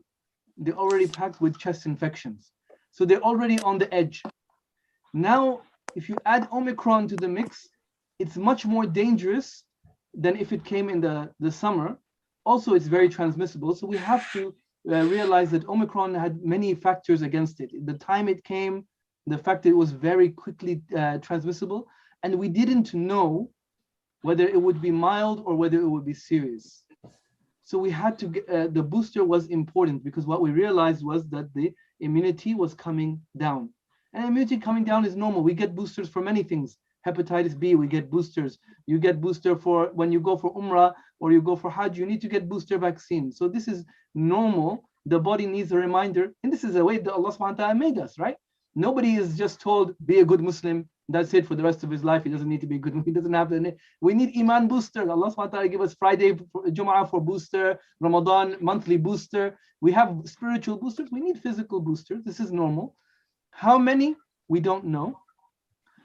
They're already packed with chest infections. So they're already on the edge. Now, if you add Omicron to the mix, it's much more dangerous than if it came in the summer. Also, it's very transmissible. So we have to realize that Omicron had many factors against it. The time it came, the fact that it was very quickly transmissible, and we didn't know whether it would be mild or whether it would be serious. So we had to get, the booster was important, because what we realized was that the immunity was coming down. And immunity coming down is normal. We get boosters for many things. Hepatitis B, we get boosters. You get booster for when you go for Umrah or you go for Hajj, you need to get booster vaccine. So this is normal. The body needs a reminder. And this is a way that Allah subhanahu wa ta'ala made us, right? Nobody is just told, be a good Muslim. That's it for the rest of his life. He doesn't need to be good. He doesn't have to. We need Iman booster. Allah subhanahu wa ta'ala give us Friday for Jumaa for booster, Ramadan monthly booster. We have spiritual boosters. We need physical boosters. This is normal. How many? We don't know.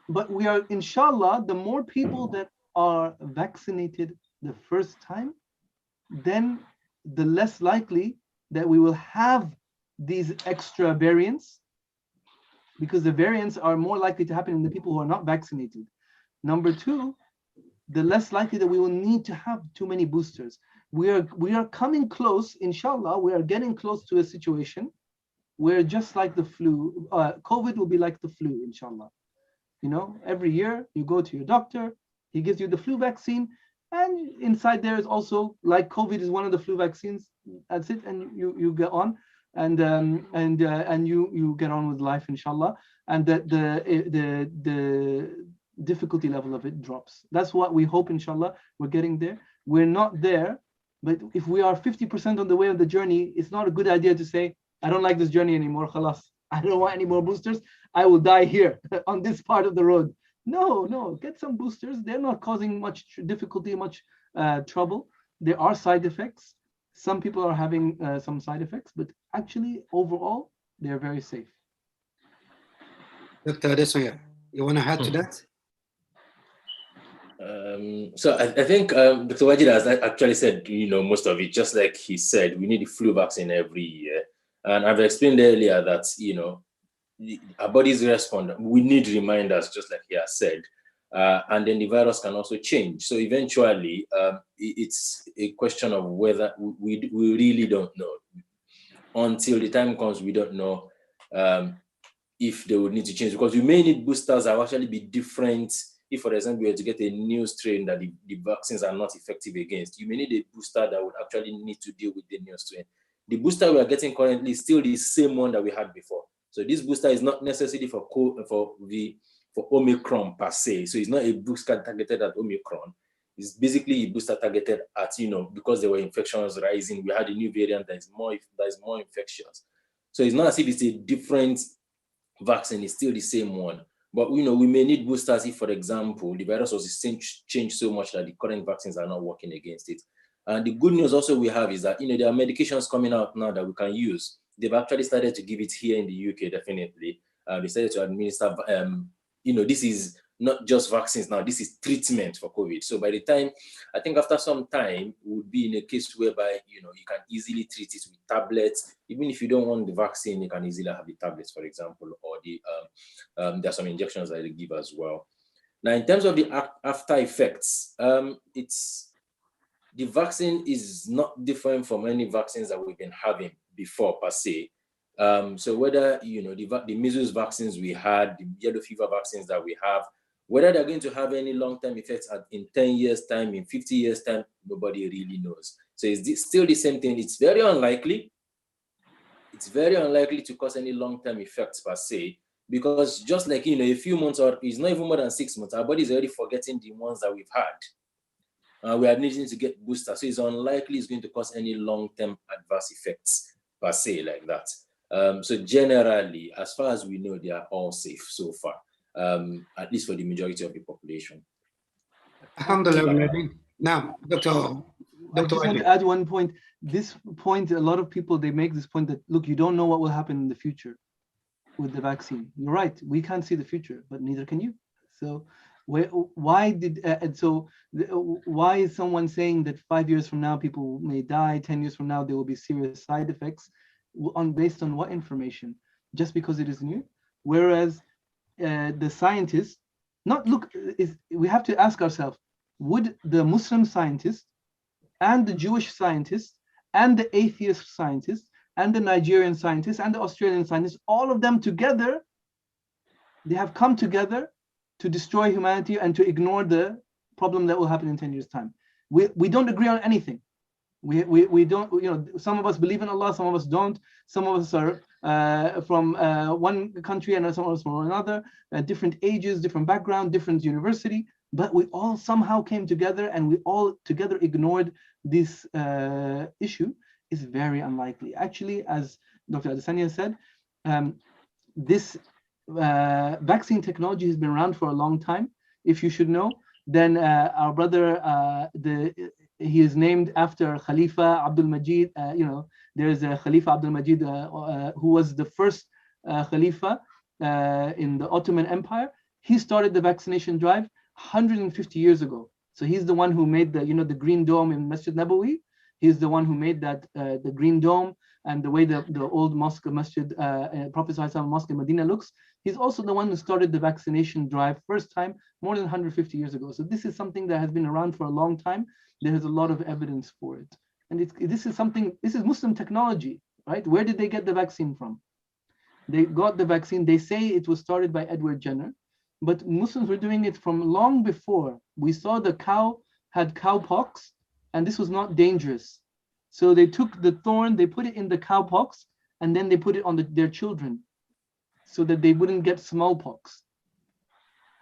But we are, inshallah, the more people that are vaccinated the first time, then the less likely that we will have these extra variants, because the variants are more likely to happen in the people who are not vaccinated. Number two, the less likely that we will need to have too many boosters. We are coming close, inshallah, we are getting close to a situation where, just like the flu, COVID will be like the flu, inshallah. You know, every year you go to your doctor, he gives you the flu vaccine, and inside there is also, like COVID is one of the flu vaccines, that's it, and you get on, and you get on with life, inshallah, and that the difficulty level of it drops. That's what we hope, inshallah. We're getting there. We're not there, but if we are 50% on the way of the journey, it's not a good idea to say, I don't like this journey anymore, khalas, I don't want any more boosters, I will die here on this part of the road. No, get some boosters. They're not causing much difficulty, much trouble. There are side effects. Some people are having some side effects, but actually, overall, they're very safe. Dr. Odessa, you want to add to that? So I think Dr. Majid has actually said, most of it. Just like he said, we need a flu vaccine every year. And I've explained earlier that, our bodies respond. We need reminders, just like he has said. And then the virus can also change. So eventually, it's a question of whether we really don't know. Until the time comes, we don't know if they would need to change, because we may need boosters that will actually be different. If, for example, we were to get a new strain that the vaccines are not effective against, you may need a booster that would actually need to deal with the new strain. The booster we are getting currently is still the same one that we had before. So this booster is not necessarily for Omicron per se. So it's not a booster targeted at Omicron. It's basically a booster targeted at, because there were infections rising, we had a new variant that is more infectious. So it's not as if it's a different vaccine, it's still the same one. But we may need boosters if, for example, the virus was changed so much that the current vaccines are not working against it. And the good news also we have is that there are medications coming out now that we can use. They've actually started to give it here in the UK, definitely. They started to administer, this is not just vaccines now, this is treatment for COVID. So by the time, I think after some time, we would be in a case whereby, you can easily treat it with tablets. Even if you don't want the vaccine, you can easily have the tablets, for example, or there are some injections that they give as well. Now, in terms of the after effects, the vaccine is not different from any vaccines that we've been having before per se. So whether, the measles vaccines we had, the yellow fever vaccines that we have, whether they're going to have any long-term effects in 10 years' time, in 50 years' time, nobody really knows. So it's still the same thing. It's very unlikely. It's very unlikely to cause any long-term effects per se, because just like, a few months, or it's not even more than 6 months, our body is already forgetting the ones that we've had. We are needing to get boosters. So it's unlikely it's going to cause any long-term adverse effects per se like that. So generally, as far as we know, they are all safe so far. At least for the majority of the population. Alhamdulillah. Now, Dr. I just want to add one point. This point, a lot of people, they make this point that, look, you don't know what will happen in the future with the vaccine. You're right. We can't see the future, but neither can you. So why is someone saying that 5 years from now people may die, 10 years from now there will be serious side effects, based on what information? Just because it is new? Whereas the scientists, we have to ask ourselves, would the Muslim scientists and the Jewish scientists and the atheist scientists and the Nigerian scientists and the Australian scientists, all of them together, they have come together to destroy humanity and to ignore the problem that will happen in 10 years' time. We don't agree on anything. We don't, some of us believe in Allah, some of us don't. Some of us are from one country and some of us from another, different ages, different background, different university, but we all somehow came together and we all together ignored this issue. Is very unlikely. Actually, as Dr. Adesanya said, this vaccine technology has been around for a long time. If you should know, then our brother, he is named after Khalifa Abdul Majid. There's a Khalifa Abdul Majid who was the first Khalifa in the Ottoman Empire. He started the vaccination drive 150 years ago. So he's the one who made the, the green dome in Masjid Nabawi. He's the one who made that, the green dome, and the way the old mosque, Masjid, Prophet ﷺ mosque in Medina looks. He's also the one who started the vaccination drive first time more than 150 years ago. So this is something that has been around for a long time. There is a lot of evidence for it. And this is Muslim technology, right? Where did they get the vaccine from? They got the vaccine. They say it was started by Edward Jenner, but Muslims were doing it from long before. We saw the cow had cowpox, and this was not dangerous. So they took the thorn, they put it in the cowpox, and then they put it on their children so that they wouldn't get smallpox.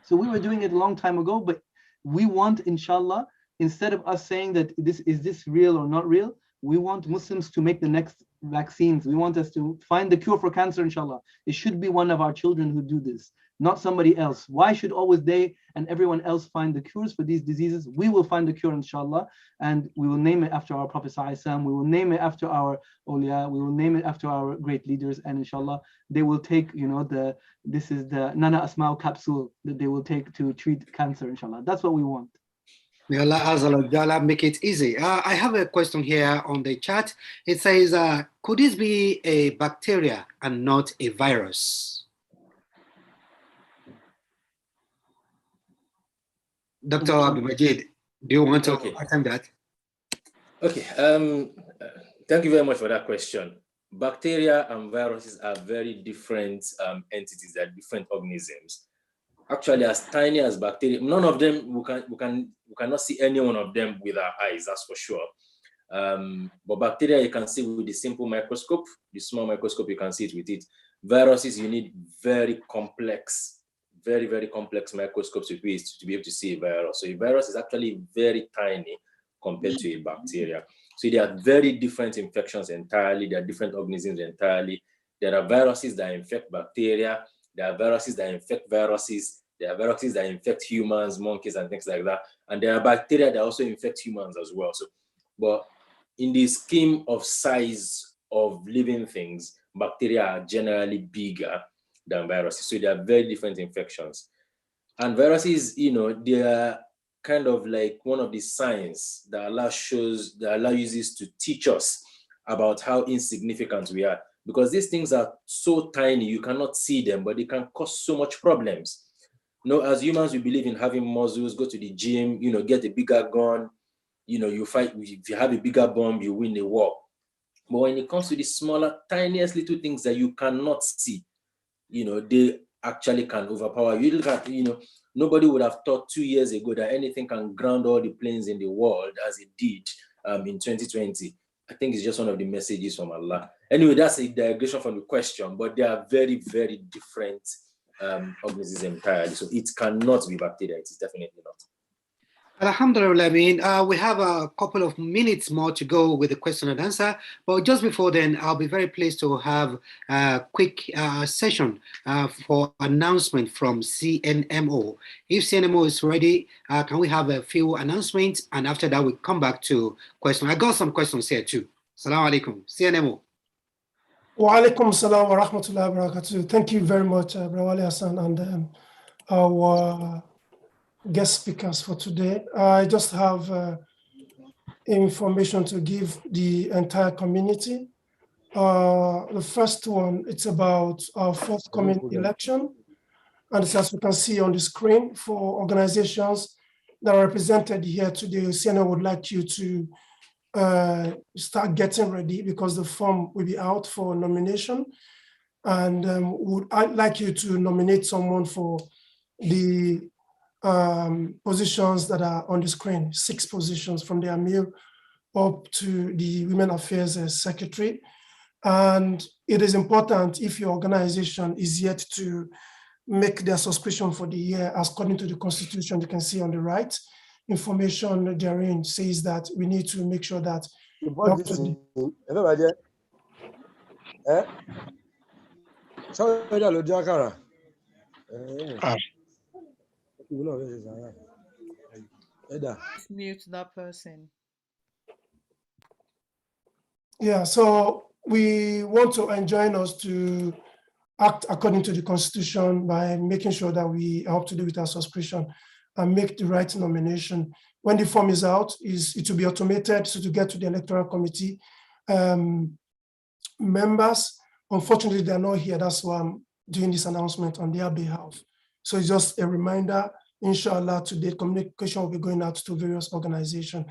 So we were doing it a long time ago, but we want, inshallah, instead of us saying that is this real or not real, we want Muslims to make the next vaccines. We want us to find the cure for cancer, inshallah. It should be one of our children who do this, not somebody else. Why should always they and everyone else find the cures for these diseases? We will find the cure, inshallah, and we will name it after our Prophet ﷺ. We will name it after our awliya. We will name it after our great leaders, and inshallah, they will take, this is the Nana Asma'u capsule that they will take to treat cancer, inshallah. That's what we want. May Allah Azza make it easy. I have a question here on the chat. It says, could this be a bacteria and not a virus? Dr. Majid, do you want to attempt that? Okay. Thank you very much for that question. Bacteria and viruses are very different entities. They're different organisms. Actually, as tiny as bacteria, none of them we cannot see any one of them with our eyes. That's for sure. But bacteria you can see with the simple microscope, the small microscope you can see it with it. Viruses you need very complex, very complex microscopes to be able to see a virus. So a virus is actually very tiny compared to a bacteria. So they are very different infections entirely. They are different organisms entirely. There are viruses that infect bacteria. There are viruses that infect viruses. There are viruses that infect humans, monkeys, and things like that. And there are bacteria that also infect humans as well. So, but in the scheme of size of living things, bacteria are generally bigger than viruses. So they are very different infections. And viruses, they are kind of like one of the signs that Allah uses to teach us about how insignificant we are. Because these things are so tiny, you cannot see them, but they can cause so much problems. As humans, we believe in having muscles, go to the gym, get a bigger gun, you fight. If you have a bigger bomb, you win the war. But when it comes to the smaller, tiniest little things that you cannot see, they actually can overpower you. Look at, nobody would have thought 2 years ago that anything can ground all the planes in the world as it did in 2020. I think it's just one of the messages from Allah. Anyway, that's a digression from the question, but they are very, very different organisms entirely. So it cannot be bacteria. It is definitely not. Alhamdulillah, we have a couple of minutes more to go with the question and answer. But just before then, I'll be very pleased to have a quick session for announcement from CNMO. If CNMO is ready, can we have a few announcements? And after that, we'll come back to questions. I got some questions here too. Assalamu alaikum. CNMO. Wa alaikum salam wa rahmatullahi wa barakatuh. Thank you very much, Brawali Hassan, and our guest speakers for today. I just have information to give the entire community. The first one, it's about our forthcoming election. And as you can see on the screen, for organizations that are represented here today, CNO would like you to start getting ready because the form will be out for nomination. And I'd like you to nominate someone for the positions that are on the screen, 6 positions from the Amir up to the Women Affairs Secretary. And it is important if your organization is yet to make their subscription for the year, as according to the Constitution, you can see on the right, information therein says that we need to make sure that mute that person. Yeah, so we want to enjoin us to act according to the Constitution by making sure that we are up to date with our subscription. and make the right nomination. When the form is out, it will be automated, so to get to the electoral committee members. Unfortunately, they are not here. That's why I'm doing this announcement on their behalf. So it's just a reminder. Inshallah, today communication will be going out to various organizations.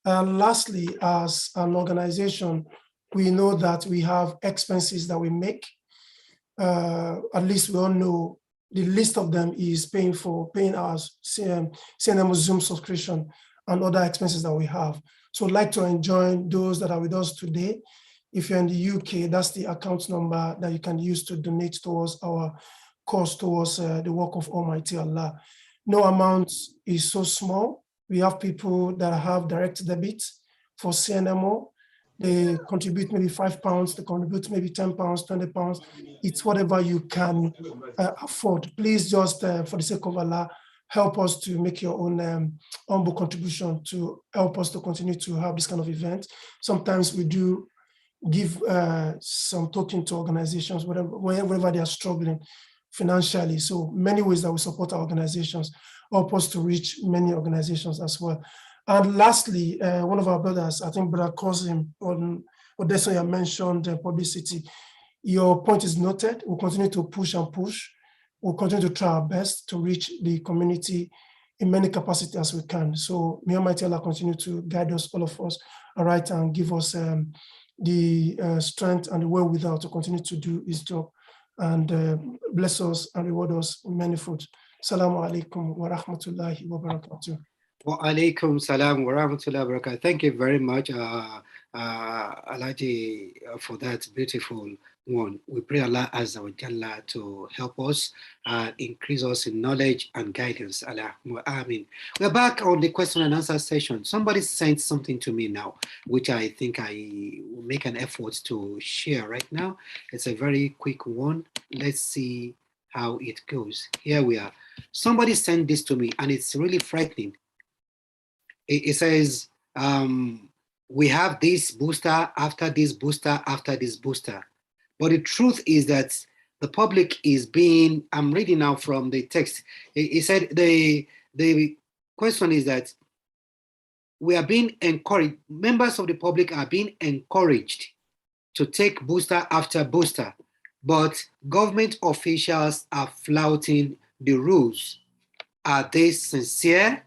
Lastly, as an organization, we know that we have expenses that we make. At least we all know the list of them is paying our CNM Zoom subscription and other expenses that we have. So I'd like to enjoin those that are with us today. If you're in the UK, that's the account number that you can use to donate towards our cause, towards the work of Almighty Allah. No amount is so small. We have people that have direct debit for CNMO. They contribute maybe £5, they contribute maybe £10, £20. It's whatever you can afford. Please just, for the sake of Allah, help us to make your own humble contribution to help us to continue to have this kind of event. Sometimes we do give some token to organizations, wherever they are struggling financially. So many ways that we support our organizations, help us to reach many organizations as well. And lastly, one of our brothers, I think Brother Cousin on Odessa, you mentioned publicity. Your point is noted. We'll continue to push and push. We'll continue to try our best to reach the community in many capacities as we can. So may Almighty Allah continue to guide us, all of us, all right, and give us the strength and the wherewithal to continue to do his job, and bless us and reward us in many fruits. Assalamu alaikum wa rahmatullahi wa barakatuh. Wa alaikum salam wa rahmatullahi wa barakatuh. Thank you very much, Alaji, for that beautiful one. We pray Allah Azza wa Jalla to help us, increase us in knowledge and guidance. Allahumma Ameen. We're back on the question and answer session. Somebody sent something to me now, which I think I will make an effort to share right now. It's a very quick one. Let's see how it goes. Here we are. Somebody sent this to me, and it's really frightening. It says, we have this booster after this booster after this booster. But the truth is that the public is being, I'm reading now from the text. It said the question is that we are being encouraged, members of the public are being encouraged to take booster after booster, but government officials are flouting the rules. Are they sincere?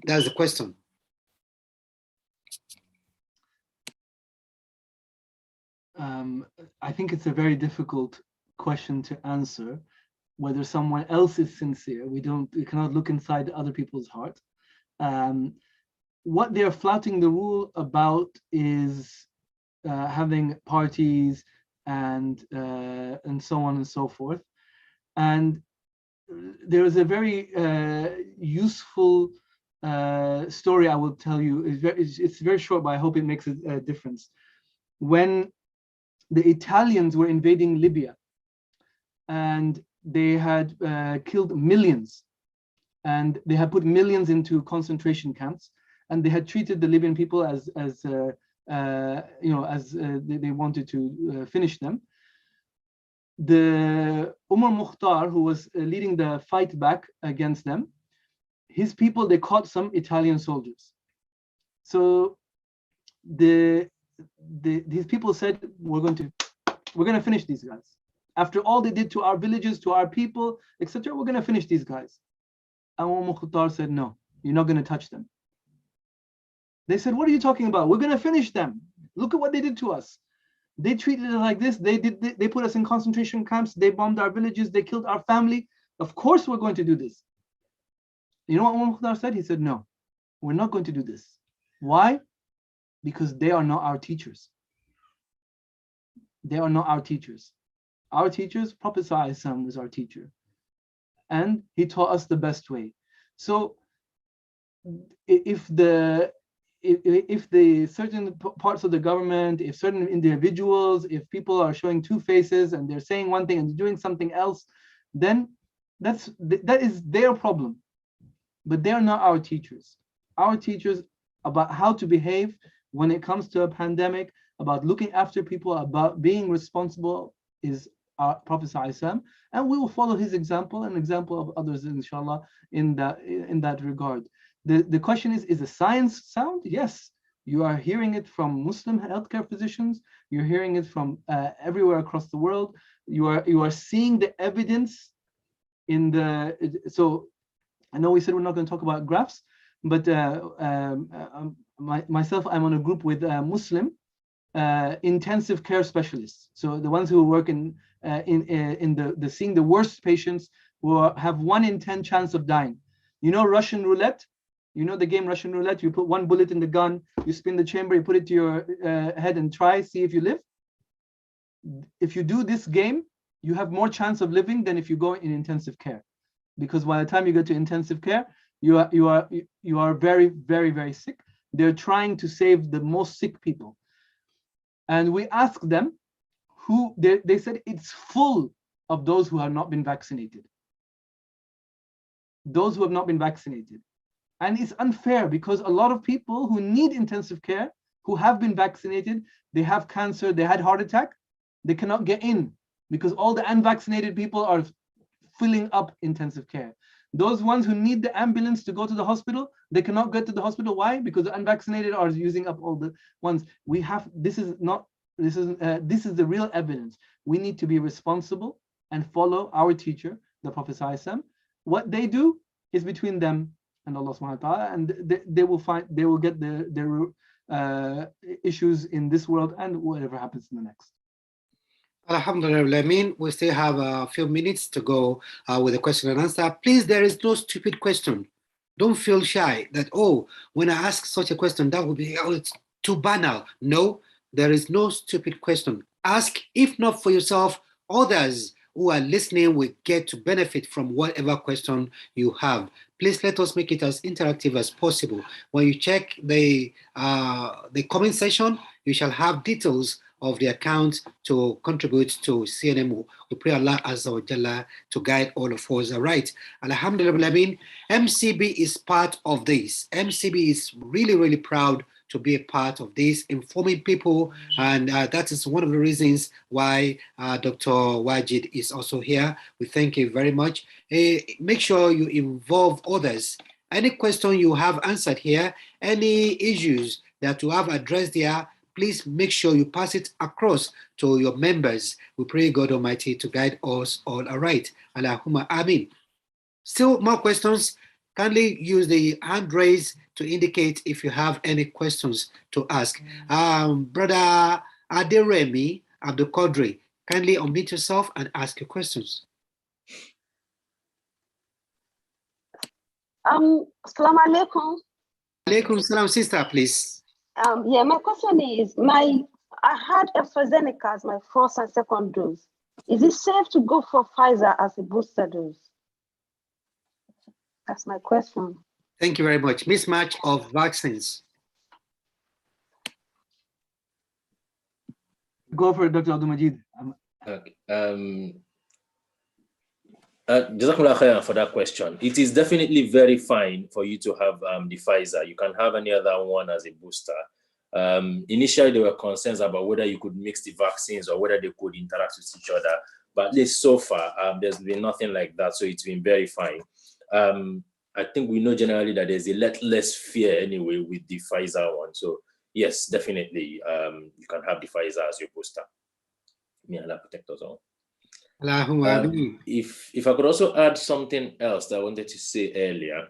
That's the question. I think it's a very difficult question to answer, whether someone else is sincere. We cannot look inside other people's heart. What they're flouting the rule about is having parties and so on and so forth. And there is a very useful story I will tell you. It's very short, but I hope it makes a difference. When the Italians were invading Libya, and they had killed millions, and they had put millions into concentration camps, and they had treated the Libyan people as they wanted to finish them. The Umar Mukhtar, who was leading the fight back against them, his people, they caught some Italian soldiers. So these people said, we're going to finish these guys. After all they did to our villages, to our people, etc., we're going to finish these guys. And Umar Mukhtar said, no, you're not going to touch them. They said, what are you talking about? We're going to finish them. Look at what they did to us. They treated us like this. They put us in concentration camps. They bombed our villages. They killed our family. Of course we're going to do this. You know what Umar Mukhtar said? He said, no, we're not going to do this. Why? Because they are not our teachers. They are not our teachers. Our teachers, Prophet ﷺ was our teacher. And he taught us the best way. So if the certain parts of the government, if certain individuals, if people are showing two faces and they're saying one thing and doing something else, then that is their problem. But they're not our teachers. Our teachers about how to behave when it comes to a pandemic, about looking after people, about being responsible, is our Prophet ﷺ, and we will follow his example and example of others, inshallah, in that regard. The question is the science sound? Yes. You are hearing it from Muslim healthcare physicians. You're hearing it from everywhere across the world. You are seeing the evidence in the. So I know we said we're not going to talk about graphs, but myself, I'm on a group with Muslim intensive care specialists. So the ones who work in the seeing the worst patients who have 1 in 10 chance of dying. You know Russian roulette? You know the game Russian roulette? You put 1 bullet in the gun, you spin the chamber, you put it to your head and see if you live. If you do this game, you have more chance of living than if you go in intensive care, because by the time you go to intensive care, you are very, very, very sick. They're trying to save the most sick people. And we asked them who, they said it's full of those who have not been vaccinated. Those who have not been vaccinated. And it's unfair because a lot of people who need intensive care, who have been vaccinated, they have cancer, they had heart attack, they cannot get in because all the unvaccinated people are filling up intensive care. Those ones who need the ambulance to go to the hospital, they cannot get to the hospital. Why? Because the unvaccinated are using up all the ones. We have, this is the real evidence. We need to be responsible and follow our teacher, the Prophet ﷺ. What they do is between them and Allah subhanahu wa ta'ala, and they will get their issues in this world and whatever happens in the next. Alhamdulillah, we still have a few minutes to go with the question and answer. Please, there is no stupid question. Don't feel shy that, oh, when I ask such a question, that would be, oh, it's too banal. No, there is no stupid question. Ask, if not for yourself, others who are listening will get to benefit from whatever question you have. Please let us make it as interactive as possible. When you check the comment section, you shall have details of the account to contribute to CNMO. We pray Allah Azza wa Jalla to guide all of us. All right. Alhamdulillah, MCB is part of this. MCB is really, really proud to be a part of this, informing people, and that is one of the reasons why Dr. Majid is also here. We thank you very much. Make sure you involve others. Any question you have answered here, any issues that you have addressed here, please make sure you pass it across to your members. We pray God Almighty to guide us all. All right. Allahumma Ameen. Still more questions? Kindly use the hand raise to indicate if you have any questions to ask. Brother Aderemi Abdul Qadri, kindly unmute yourself and ask your questions. Assalamu alaikum. Alaikum salam, sister, please. Yeah, my question is, I had AstraZeneca as my first and second dose. Is it safe to go for Pfizer as a booster dose? That's my question. Thank you very much. Mismatch of vaccines. Go for it, Dr. Abdul Majid. Okay. Jazakumullah khairan for that question. It is definitely very fine for you to have the Pfizer. You can have any other one as a booster. Initially, there were concerns about whether you could mix the vaccines or whether they could interact with each other. But at least so far, there's been nothing like that. So it's been very fine. I think we know generally that there's a lot less fear anyway with the Pfizer one. So yes, definitely, you can have the Pfizer as your booster. May Allah protect us all. If I could also add something else that I wanted to say earlier,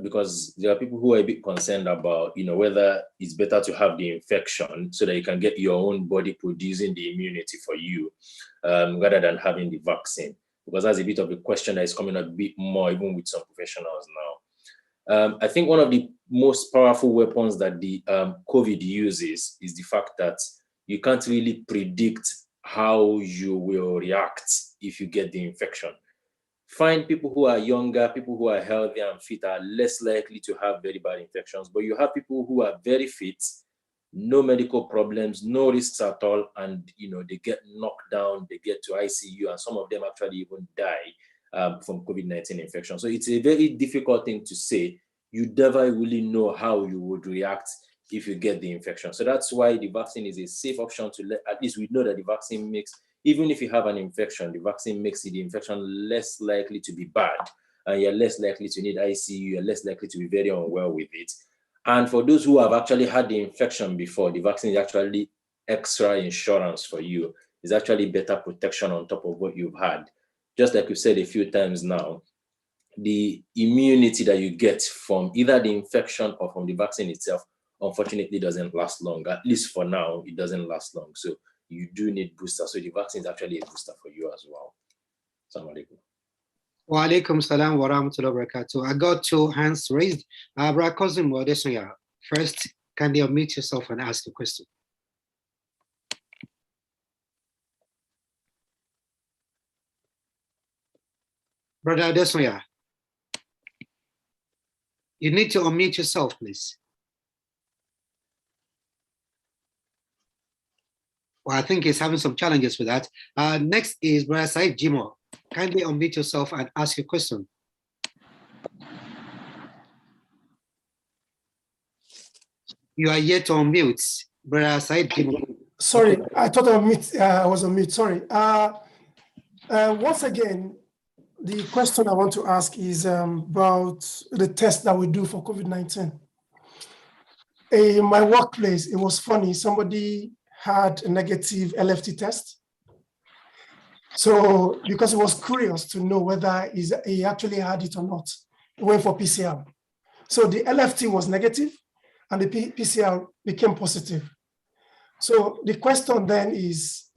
because there are people who are a bit concerned about, whether it's better to have the infection so that you can get your own body producing the immunity for you, rather than having the vaccine, because that's a bit of a question that is coming up a bit more, even with some professionals now. I think one of the most powerful weapons that the COVID uses is the fact that you can't really predict how you will react if you get the infection. Find people who are younger, people who are healthy and fit are less likely to have very bad infections, but you have people who are very fit, no medical problems, no risks at all, and they get knocked down, they get to ICU, and some of them actually even die from COVID-19 infection. So it's a very difficult thing to say. You never really know how you would react if you get the infection. So that's why the vaccine is a safe option to at least we know that the vaccine makes even if you have an infection, the vaccine makes the infection less likely to be bad, and you're less likely to need ICU, you're less likely to be very unwell with it. And for those who have actually had the infection before, the vaccine is actually extra insurance for you. It's actually better protection on top of what you've had. Just like we've said a few times now, the immunity that you get from either the infection or from the vaccine itself, unfortunately, doesn't last long. At least for now, it doesn't last long. So you do need boosters. So the vaccine is actually a booster for you as well. Assalamu alaikum. Wa alaikum salam wa rahmatullahi wa barakatuh. I got 2 hands raised. Brother Cousin Odessa, first, can you unmute yourself and ask a question? Brother Odessa, you need to unmute yourself, please. Well, I think he's having some challenges with that. Next is Brother Said Jimo. Kindly unmute yourself and ask your question. You are yet to unmute, Brother Said Jimo. Sorry, I thought I was on mute. Sorry. Once again, the question I want to ask is about the test that we do for COVID-19. In my workplace, it was funny. Somebody had a negative LFT test. So because he was curious to know whether he actually had it or not, he went for PCR. So the LFT was negative and the PCR became positive. So the question then is,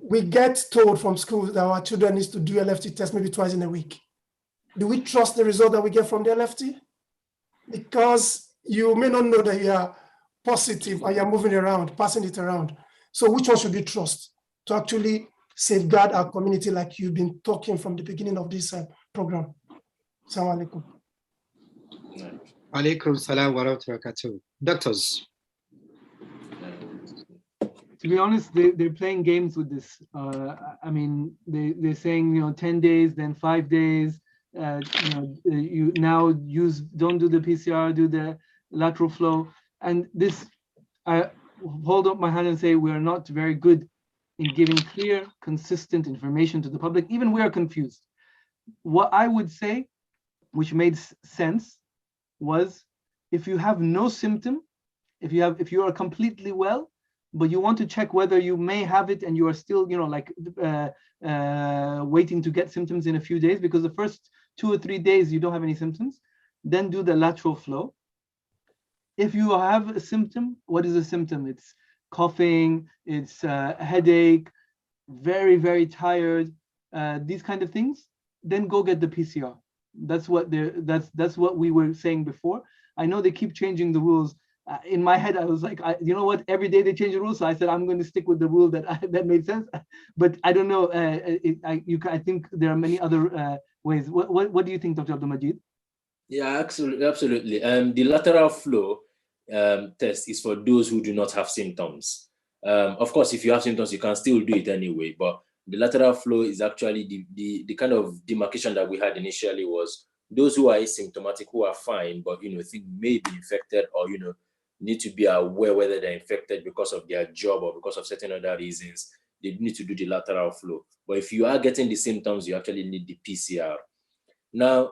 we get told from school that our children need to do LFT test maybe twice in a week. Do we trust the result that we get from the LFT? Because you may not know that you are positive or you're moving around, passing it around. So which one should we trust to actually safeguard our community like you've been talking from the beginning of this program? Assalamu alaikum. Alaikum salam wa rahmatullahi wa barakatuh. Doctors. To be honest, they're playing games with this. I mean, they're saying 10 days, then 5 days. You now don't do the PCR, do the lateral flow, and this. I hold up my hand and say we are not very good in giving clear, consistent information to the public. Even we are confused. What I would say, which made sense, was if you have no symptom, if you are completely well, but you want to check whether you may have it and you are still, waiting to get symptoms in a few days, because the first 2 or 3 days you don't have any symptoms, then do the lateral flow. If you have a symptom, what is a symptom? It's coughing, it's a headache, very, very tired, these kind of things, then go get the PCR. That's what we were saying before. I know they keep changing the rules. In my head, I was like, you know what? Every day they change the rules, so I said I'm going to stick with the rule that made sense. But I don't know. I think there are many other ways. What do you think, Dr. Abdul-Majid? Yeah, absolutely. The lateral flow test is for those who do not have symptoms. Of course, if you have symptoms, you can still do it anyway. But the lateral flow is actually the kind of demarcation that we had initially was those who are asymptomatic, who are fine, but think may be infected or need to be aware whether they're infected because of their job or because of certain other reasons. They need to do the lateral flow. But if you are getting the symptoms, you actually need the PCR. Now,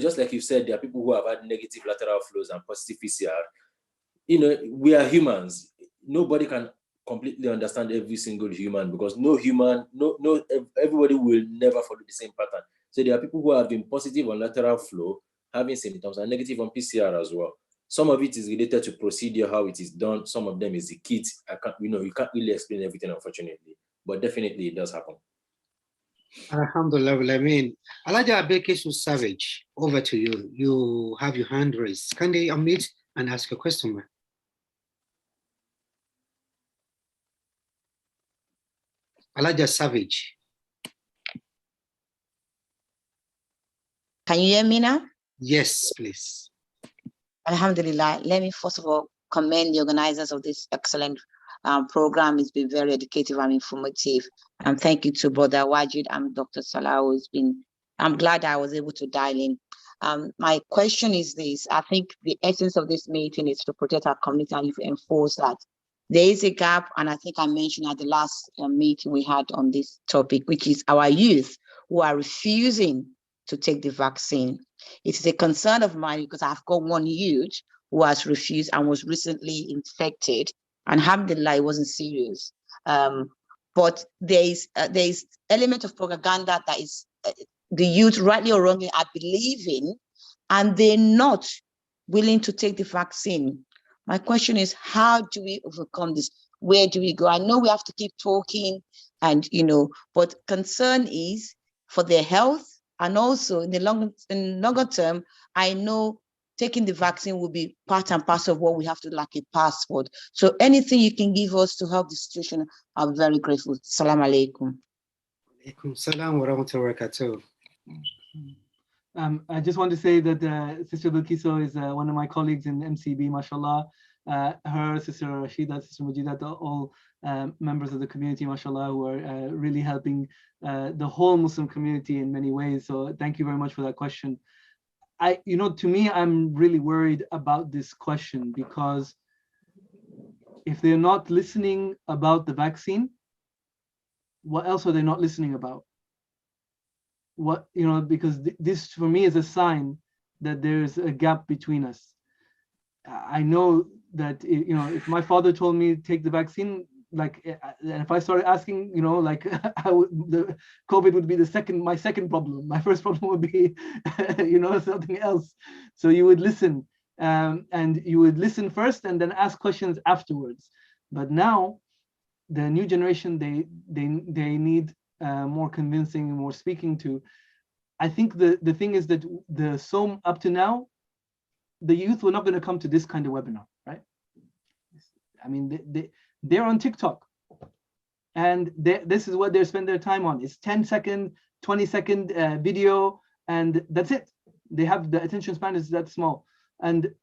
just like you said, there are people who have had negative lateral flows and positive PCR. We are humans. Nobody can completely understand every single human because everybody will never follow the same pattern. So there are people who have been positive on lateral flow, having symptoms, and negative on PCR as well. Some of it is related to procedure, how it is done. Some of them is the kit. You can't really explain everything, unfortunately, but definitely it does happen. Alhamdulillah, I mean, Elijah Abekesu Savage, over to you. You have your hand raised. Can they unmute and ask a question? Elijah Savage. Can you hear me now? Yes, please. Alhamdulillah. Let me first of all commend the organizers of this excellent program. It's been very educative and informative. And thank you to Brother Wajid and Dr. Salah. I'm glad I was able to dial in. My question is this. I think the essence of this meeting is to protect our community and enforce that. There is a gap, and I think I mentioned at the last meeting we had on this topic, which is our youth who are refusing to take the vaccine. It is a concern of mine because I've got one youth who has refused and was recently infected, and alhamdulillah, it wasn't serious. But there is element of propaganda that is the youth, rightly or wrongly, are believing, and they're not willing to take the vaccine. My question is, how do we overcome this? Where do we go? I know we have to keep talking, and but concern is for their health, and also in the longer term, I know taking the vaccine will be part and parcel of what we have to, like a passport. So anything you can give us to help the situation, I'm very grateful. Salam alaikum. Alaikum salam wa rahmatullahi wa barakatuh. I just want to say that Sister Bilkiso is one of my colleagues in MCB, mashallah. Her, Sister Rashida, Sister Majid, all members of the community, mashallah, who are really helping the whole Muslim community in many ways. So thank you very much for that question. To me, I'm really worried about this question, because if they're not listening about the vaccine, what else are they not listening about? Because this for me is a sign that there's a gap between us. I know that if my father told me to take the vaccine, and if I started asking, the COVID would be my second problem. My first problem would be, something else. So you would listen, and you would listen first and then ask questions afterwards. But now, the new generation, they need more convincing, more speaking to. I think the thing is that up to now, the youth were not going to come to this kind of webinar, right? I mean, they're on TikTok, and this is what they spend their time on. It's 10-second, 20-second video, and that's it. They have the attention span is that small, and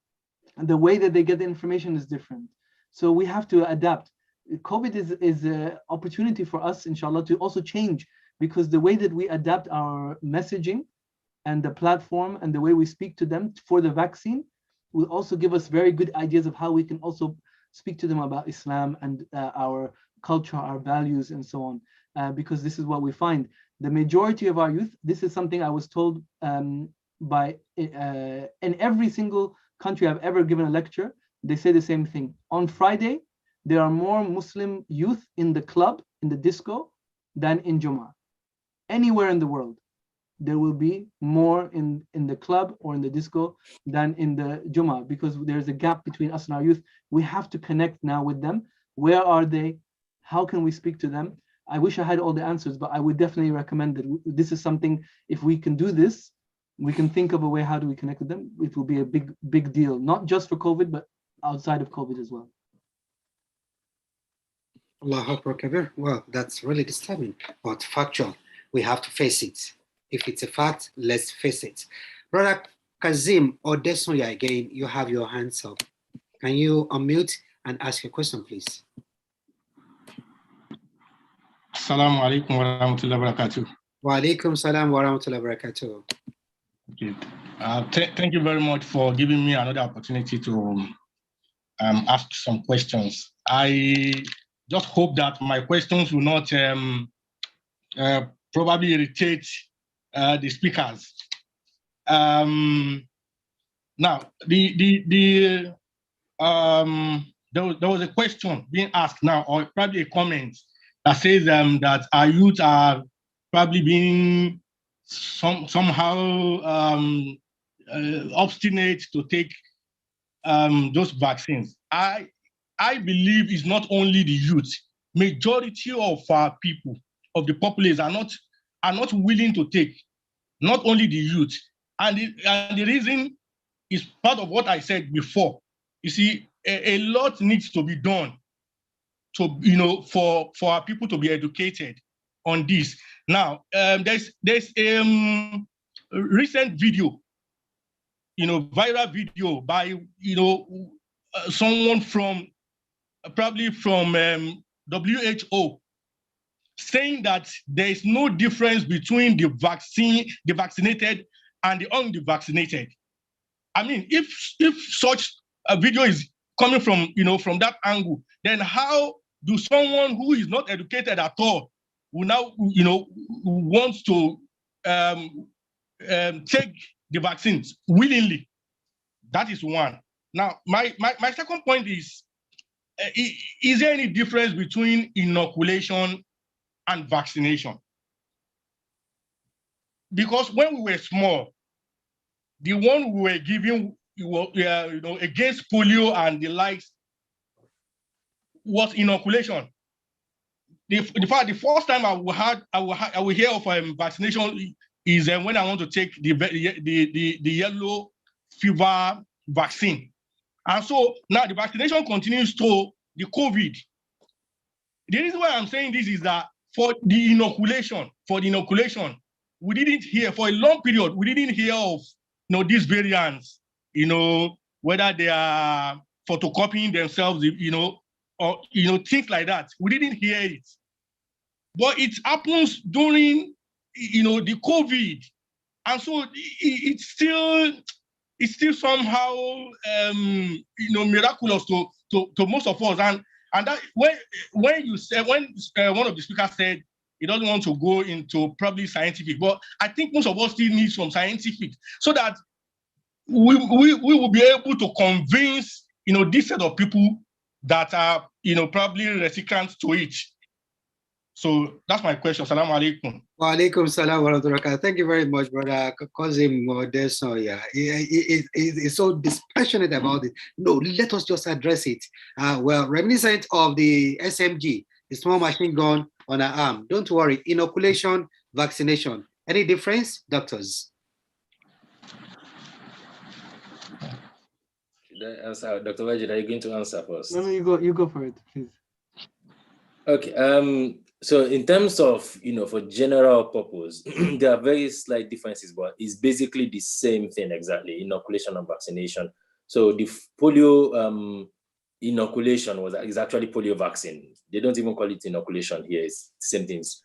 the way that they get the information is different. So we have to adapt. COVID is an opportunity for us, inshallah, to also change, because the way that we adapt our messaging and the platform and the way we speak to them for the vaccine will also give us very good ideas of how we can also speak to them about Islam and our culture, our values, and so on. Because this is what we find. The majority of our youth, this is something I was told by in every single country I've ever given a lecture, they say the same thing. On Friday, there are more Muslim youth in the club, in the disco, than in Jumaa. Anywhere in the world, there will be more in the club or in the disco than in the Jumaa, because there's a gap between us and our youth. We have to connect now with them. Where are they? How can we speak to them? I wish I had all the answers, but I would definitely recommend that this is something, if we can do this, we can think of a way, how do we connect with them? It will be a big deal, not just for COVID, but outside of COVID as well. Allahu Akbar Kabir. Well, that's really disturbing, but factual. We have to face it. If it's a fact, let's face it. Brother Kazim Odessa again, you have your hands up. Can you unmute and ask your question, please? Assalamu alaikum wa rahmatullahi wa barakatuh. Wa alaikum salam wa rahmatullahi wa barakatuh. Thank you very much for giving me another opportunity to ask some questions. I just hope that my questions will not probably irritate the speakers. Now, there was a question being asked now, or probably a comment that says that our youth are probably being somehow obstinate to take those vaccines. I believe it's not only the youth. Majority of our people, of the populace, are not willing to take. Not only the youth, and the reason is part of what I said before. You see, a lot needs to be done to for our people to be educated on this. Now, there's a recent video, viral video by someone from probably from WHO, saying that there is no difference between the vaccinated and the unvaccinated. I mean, if such a video is coming from, from that angle, then how do someone who is not educated at all will now, wants to take the vaccines willingly? That is one. Now, my second point is there any difference between inoculation and vaccination? Because when we were small, the one we were giving, against polio and the likes was inoculation. The first time I will hear of vaccination is when I want to take the yellow fever vaccine. And so now the vaccination continues to the COVID. The reason why I'm saying this is that for the inoculation, we didn't hear, for a long period, we didn't hear of these variants, whether they are photocopying themselves, or things like that. We didn't hear it. But it happens during the COVID. And so it's still somehow miraculous to most of us. And that when you say, when one of the speakers said he doesn't want to go into probably scientific, but I think most of us still need some scientific so that we will be able to convince this set of people that are probably recalcitrant to it. So that's my question. Assalamu alaikum. Wa alaikum salam wa rahmatullahi. Thank you very much, brother Kozim Odessa. Yeah, he's so dispassionate about it. No, let us just address it. Well, reminiscent of the SMG, the small machine gun on our arm. Don't worry, inoculation, vaccination. Any difference, doctors? Dr. Majid, are you going to answer first? No, you go for it, please. Okay. So in terms of, for general purpose, there are very slight differences, but it's basically the same thing exactly, inoculation and vaccination. So the polio inoculation is actually polio vaccine. They don't even call it inoculation here. It's the same things.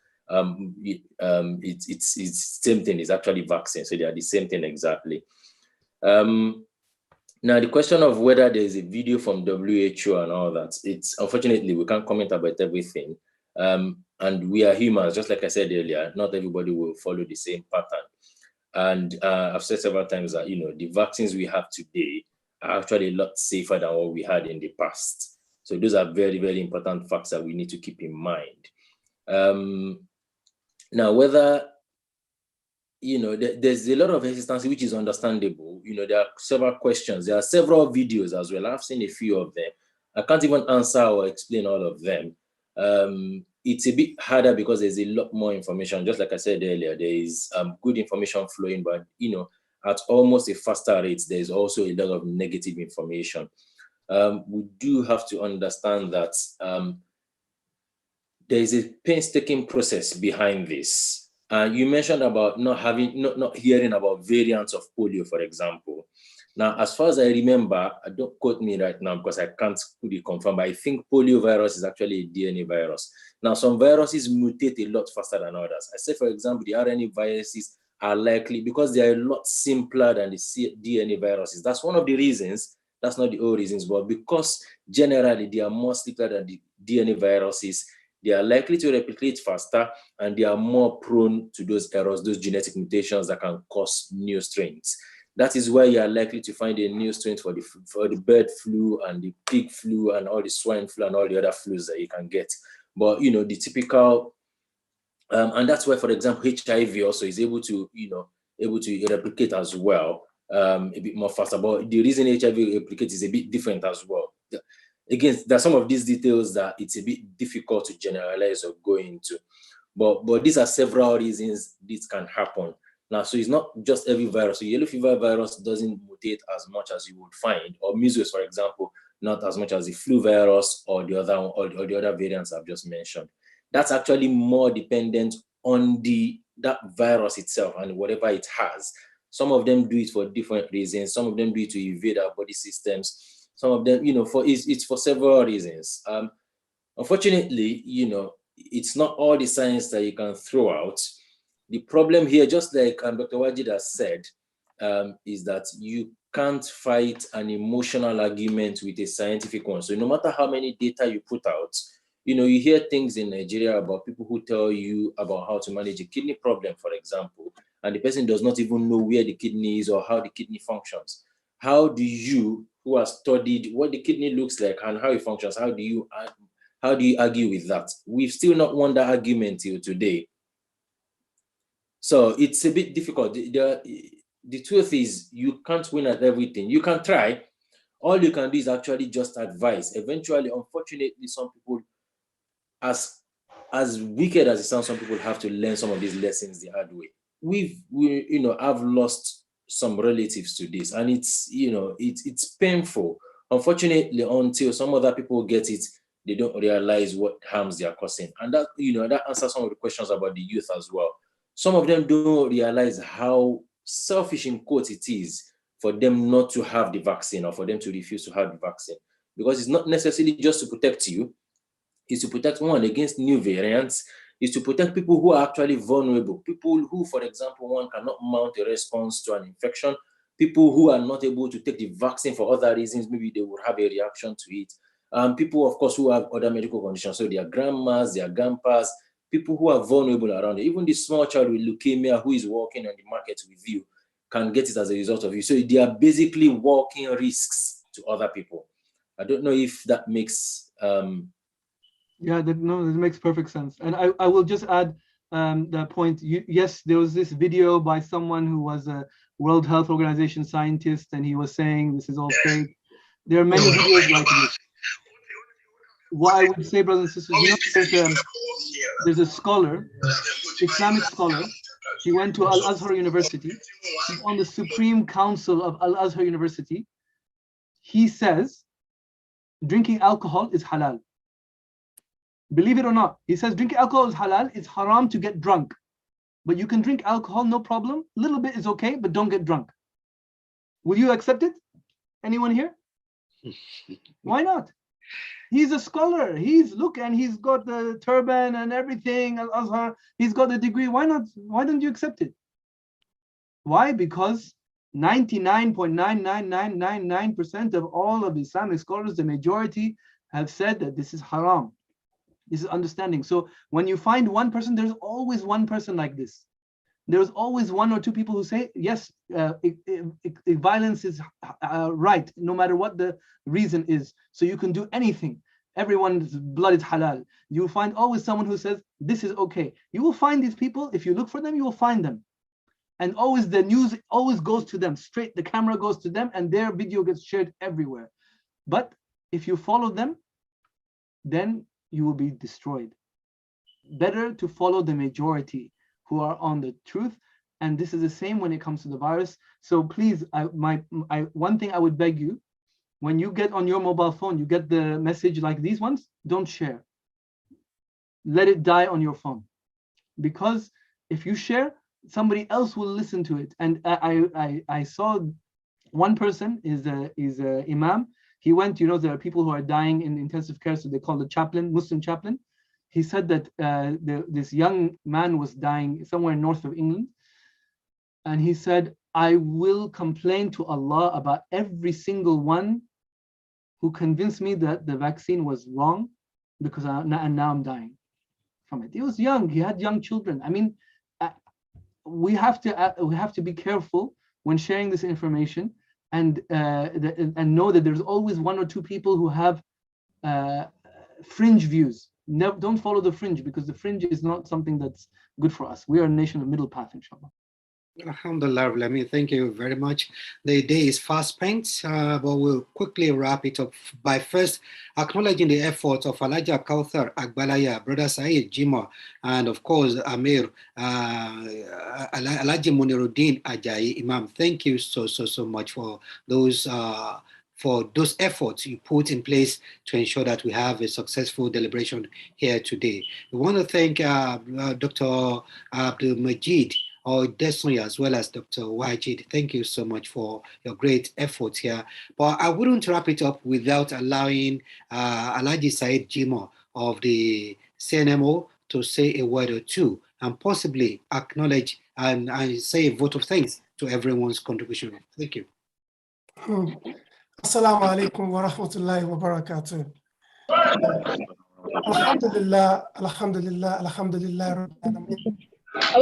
It's same thing. It's actually vaccine. So they are the same thing exactly. Now, the question of whether there is a video from WHO and all that, it's unfortunately, we can't comment about everything. And we are humans, just like I said earlier, not everybody will follow the same pattern. And I've said several times that, the vaccines we have today are actually a lot safer than what we had in the past. So those are very, very important facts that we need to keep in mind. Now, whether there's a lot of hesitancy, which is understandable. There are several questions. There are several videos as well. I've seen a few of them. I can't even answer or explain all of them. It's a bit harder because there's a lot more information. Just like I said earlier, there is good information flowing, but at almost a faster rate, there's also a lot of negative information. We do have to understand that there is a painstaking process behind this. You mentioned about not hearing about variants of polio, for example. Now, as far as I remember, don't quote me right now because I can't fully confirm, but I think polio virus is actually a DNA virus. Now, some viruses mutate a lot faster than others. I say, for example, the RNA viruses are likely, because they are a lot simpler than the DNA viruses. That's one of the reasons, that's not the only reasons, but because generally they are more simpler than the DNA viruses, they are likely to replicate faster, and they are more prone to those errors, those genetic mutations that can cause new strains. That is why you are likely to find a new strain for the bird flu and the pig flu and all the swine flu and all the other flus that you can get. But the typical, and that's why, for example, HIV also is able to replicate as well, a bit more faster. But the reason HIV replicates is a bit different as well. Again, there are some of these details that it's a bit difficult to generalize or go into, but these are several reasons this can happen. Now, so it's not just every virus. So yellow fever virus doesn't mutate as much as you would find, or measles, for example, not as much as the flu virus or the other one, or the other variants I've just mentioned. That's actually more dependent on that virus itself and whatever it has. Some of them do it for different reasons. Some of them do it to evade our body systems. Some of them, it's for several reasons. Unfortunately, it's not all the science that you can throw out. The problem here, just like Dr. Wajid has said, is that you can't fight an emotional argument with a scientific one. So no matter how many data you put out, you hear things in Nigeria about people who tell you about how to manage a kidney problem, for example, and the person does not even know where the kidney is or how the kidney functions. How do you, who has studied what the kidney looks like and how it functions, how do you argue with that? We've still not won that argument till today. So it's a bit difficult. The truth is, you can't win at everything. You can try. All you can do is actually just advise. Eventually, unfortunately, some people, as wicked as it sounds, some people have to learn some of these lessons the hard way. I've lost some relatives to this, and it's painful. Unfortunately, until some other people get it, they don't realize what harms they are causing. And that, that answers some of the questions about the youth as well. Some of them don't realize how selfish, in quotes, it is for them not to have the vaccine or for them to refuse to have the vaccine. Because it's not necessarily just to protect you, it's to protect one against new variants, is to protect people who are actually vulnerable, people who, for example, one cannot mount a response to an infection, people who are not able to take the vaccine for other reasons, maybe they would have a reaction to it, people, of course, who have other medical conditions, so their grandmas, their grandpas, people who are vulnerable around it. Even the small child with leukemia who is walking on the market with you can get it as a result of you. So they are basically walking risks to other people. I don't know if that makes... Yeah, that makes perfect sense. And I will just add the point. Yes, there was this video by someone who was a World Health Organization scientist, and he was saying this is all fake. There are many videos like this. What I would say, brothers and sisters, there's a scholar, Islamic scholar. He went to Al-Azhar University. He's on the Supreme Council of Al-Azhar University. He says drinking alcohol is halal. Believe it or not, he says drinking alcohol is halal. It's haram to get drunk, but you can drink alcohol, no problem. A little bit is okay, but don't get drunk. Will you accept it? Anyone here? Why not? He's a scholar. And he's got the turban and everything, Al-Azhar. He's got the degree. Why not? Why don't you accept it? Why? Because 99.99999% of all of Islamic scholars, the majority, have said that this is haram. This is understanding. So when you find one person, there's always one person like this. There's always one or two people who say, yes, violence is right, no matter what the reason is. So you can do anything. Everyone's blood is halal. You'll find always someone who says, this is okay. You will find these people. If you look for them, you will find them. And always the news always goes to them straight. The camera goes to them and their video gets shared everywhere. But if you follow them, then you will be destroyed. Better to follow the majority who are on the truth. And this is the same when it comes to the virus. So please, one thing I would beg you, when you get on your mobile phone, you get the message like these ones, don't share. Let it die on your phone. Because if you share, somebody else will listen to it. And I saw one person is a imam. He went, there are people who are dying in intensive care, so they call the chaplain, Muslim chaplain. He said that this young man was dying somewhere north of England. And he said, I will complain to Allah about every single one who convinced me that the vaccine was wrong, because now I'm dying from it. He was young, he had young children. I mean, we have to be careful when sharing this information, and know that there's always one or two people who have fringe views. Don't follow the fringe, because the fringe is not something that's good for us. We are a nation of middle path, inshallah. Alhamdulillah, thank you very much. The day is fast spent, but we'll quickly wrap it up by first acknowledging the efforts of Alhaja Kauthar Agbalaya, Brother Saeed Jumaa, and of course Amir, Alhaji Muniruddin Ajayi Imam. Thank you so much for those efforts you put in place to ensure that we have a successful deliberation here today. We want to thank Dr. Abdul Majid, Odessa, as well as Dr. Majid. Thank you so much for your great efforts here. But I wouldn't wrap it up without allowing Alhaji Saeed Jumaa of the CNMO to say a word or two and possibly acknowledge and say a vote of thanks to everyone's contribution. Thank you. Assalamu alaikum wa rahmatullahi wa barakatuh. Alhamdulillah, alhamdulillah, alhamdulillah. I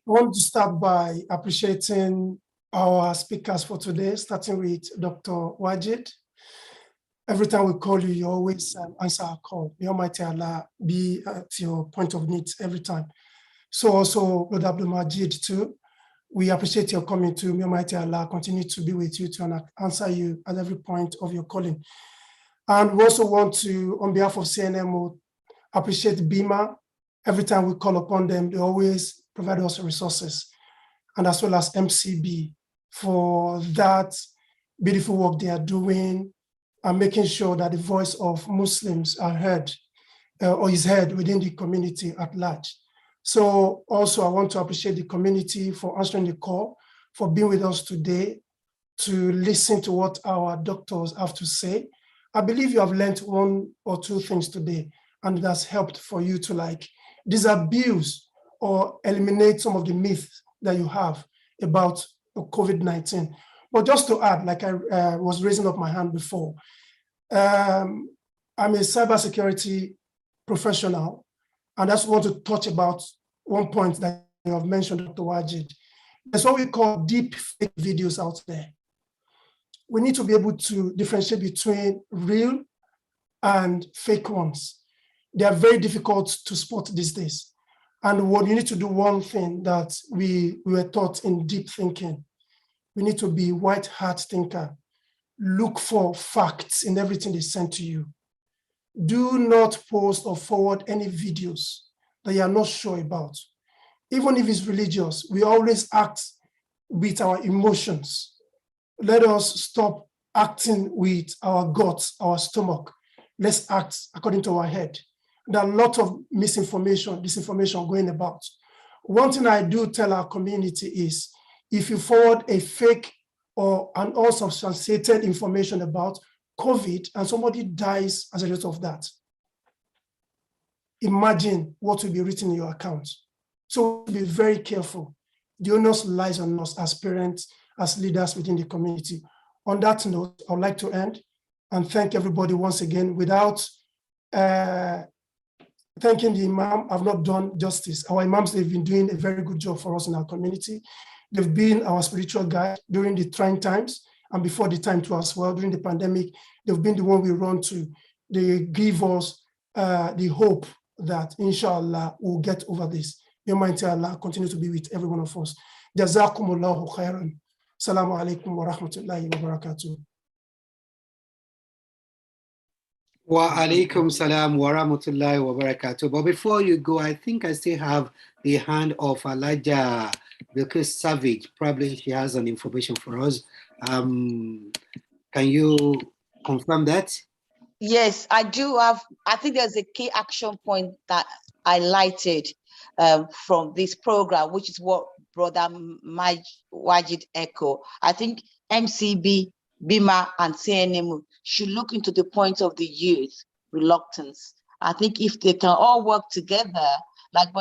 want to start by appreciating our speakers for today, starting with Dr. Majid. Every time we call you, you always answer our call. May Almighty Allah be at your point of need every time. So also, Brother Abdullah Majid too, we appreciate your coming too. May Almighty Allah continue to be with you to answer you at every point of your calling. And we also want to, on behalf of CNMO, appreciate BIMA. Every time we call upon them, they always provide us resources, and as well as MCB for that beautiful work they are doing and making sure that the voice of Muslims are heard or is heard within the community at large. So also I want to appreciate the community for answering the call, for being with us today to listen to what our doctors have to say. I believe you have learned one or two things today, and it has helped for you to disabuse or eliminate some of the myths that you have about COVID-19. But just to add, like I was raising up my hand before, I'm a cybersecurity professional, and I just want to touch about one point that you have mentioned, Dr. Majid. There's what we call deep fake videos out there. We need to be able to differentiate between real and fake ones. They are very difficult to spot these days. And what you need to do, one thing that we were taught in deep thinking, we need to be white hat thinker. Look for facts in everything they send to you. Do not post or forward any videos that you are not sure about. Even if it's religious, we always act with our emotions. Let us stop acting with our guts, our stomach. Let's act according to our head. There are a lot of misinformation, disinformation going about. One thing I do tell our community is, if you forward a fake or an unsubstantiated information about COVID and somebody dies as a result of that, imagine what will be written in your account. So be very careful. The onus lies on us as parents, as leaders within the community. On that note, I would like to end and thank everybody once again. Without thanking the Imam, I've not done justice. Our Imams, they've been doing a very good job for us in our community. They've been our spiritual guide during the trying times and before the time too as well. During the pandemic, they've been the one we run to. They give us the hope that inshallah we'll get over this. May Almighty Allah continue to be with every one of us. Jazakumullahu khairan. Assalamu alaikum wa rahmatullahi wa barakatuh. Wa alaikum salam wa rahmatullahi wa barakatuh. But before you go, I think I still have the hand of Alaja Bilkis Savage. Probably she has an information for us. Can you confirm that? Yes, I do have. I think there's a key action point that I highlighted from this program, which is what Brother Majid echo. I think MCB, BIMA, and CNM should look into the point of the youth reluctance. I think if they can all work together, like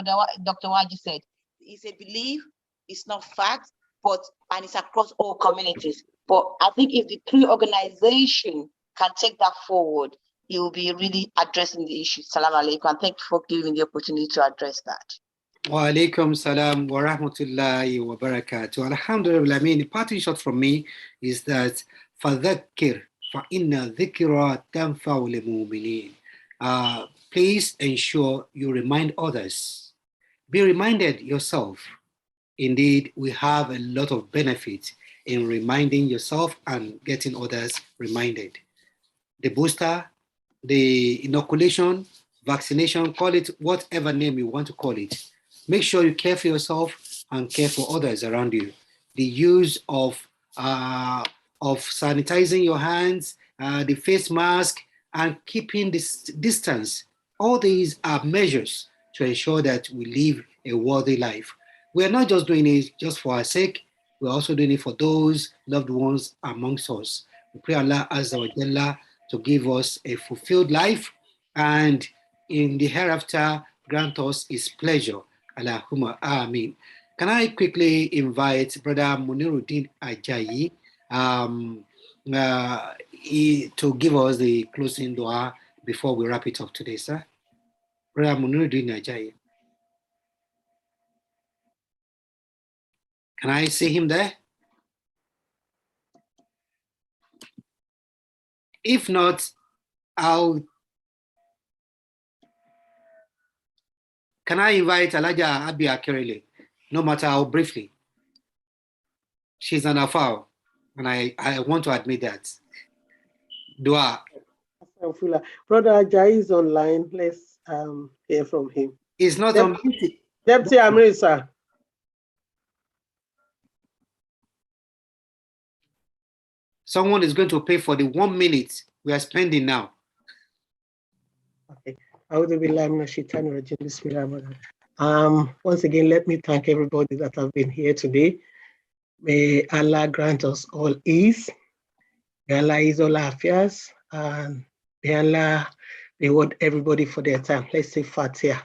Dr. Majid said, it's a belief, it's not fact, and it's across all communities. But I think if the three organizations can take that forward, it will be really addressing the issue. Salam alaikum, and thank you for giving the opportunity to address that. Wa alaikum salam wa rahmatullahi wa barakatuh. Alhamdulillah, I mean, the parting shot from me is that فَذَكِّرْ فَإِنَّ ذِكْرَى تَنْفَعُ الْمُؤْمِنِينَ. Please ensure you remind others. Be reminded yourself. Indeed, we have a lot of benefit in reminding yourself and getting others reminded. The booster, the inoculation, vaccination, call it whatever name you want to call it. Make sure you care for yourself and care for others around you. The use of sanitizing your hands, the face mask, and keeping this distance. All these are measures to ensure that we live a worthy life. We are not just doing it just for our sake, we're also doing it for those loved ones amongst us. We pray Allah Azza wa Jalla to give us a fulfilled life and in the hereafter grant us his pleasure. Allahumma Ameen. Can I quickly invite Brother Muniruddin Ajayi to give us the closing dua before we wrap it up today, sir? Brother Muniruddin Ajayi. Can I see him there? If not, can I invite Alaja Abia Kerele, no matter how briefly? She's an afar, and I want to admit that. Dua. Brother Ajayi is online. Let's hear from him. He's not on duty. Deputy Amir, sir. Someone is going to pay for the 1 minute we are spending now. Okay. Once again, let me thank everybody that have been here today. May Allah grant us all ease. May Allah ease all our affairs, and may Allah reward everybody for their time. Let's say Fatiha.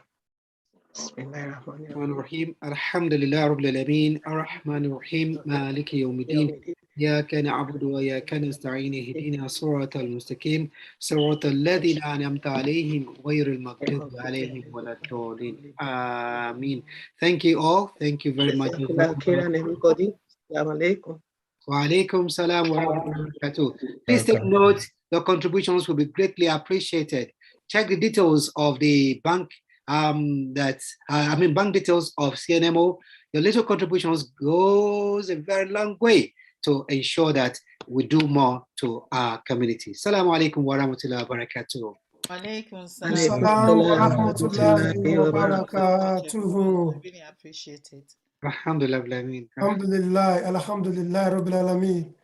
Bismillahirrahmanirrahim. Alhamdulillah Rabbil Alameen. Ar-Rahmanir-Rahim. Maliki Yawmiddin. إياك نعبد وإياك نستعين اهدنا الصراط المستقيم صراط الذين أنعمت عليهم غير المغضوب عليهم ولا الضالين. Ameen. Thank you all. Thank you very much. Everybody. Assalamu Wa alaikum salam wa rahmatullahi wa barakatuh. Please take note, the contributions will be greatly appreciated. Check the details of the bank bank details of CNMO. Your little contributions goes a very long way to ensure that we do more to our community. Assalamu alaikum wa rahmatullahi wa barakatuh. Wa alaikum Salam wa rahmatullahi wa barakatuh. Really appreciate it. Alhamdulillah, Alameen. Alhamdulillah, Alhamdulillah, Rabbil Alameen.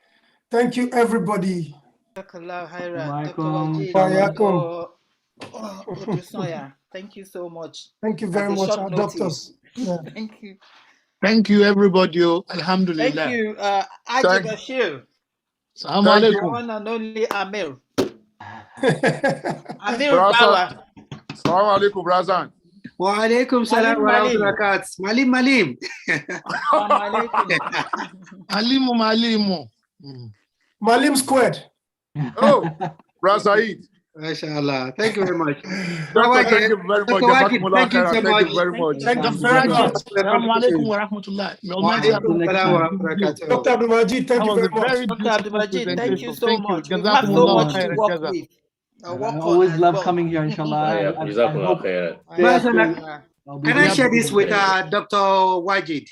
Thank you, everybody. Thank you so much. Thank you very much, our doctors. Yeah. Thank you. Thank you, everybody. Alhamdulillah. Thank you, Ajay Bashir. Assalamu alaikum. One and only Amir. Amir Bawa. Assalamu alaikum, Razan. Wa alaikum salam wa rahmatullahi wa barakatuh. Malim. Malimu. Malim squared. Oh, Razaid. MashaAllah. Thank you very much. Thank you very much. Thank you so much. Thank you very much. Assalamu alaikum wa rahmatullahi. Dr. Abdul Majid, thank you very much. Dr. Abdul Majid, thank you so much. We have so much to work with. I always love coming here, inshallah. Can I share this with Dr. Wajid?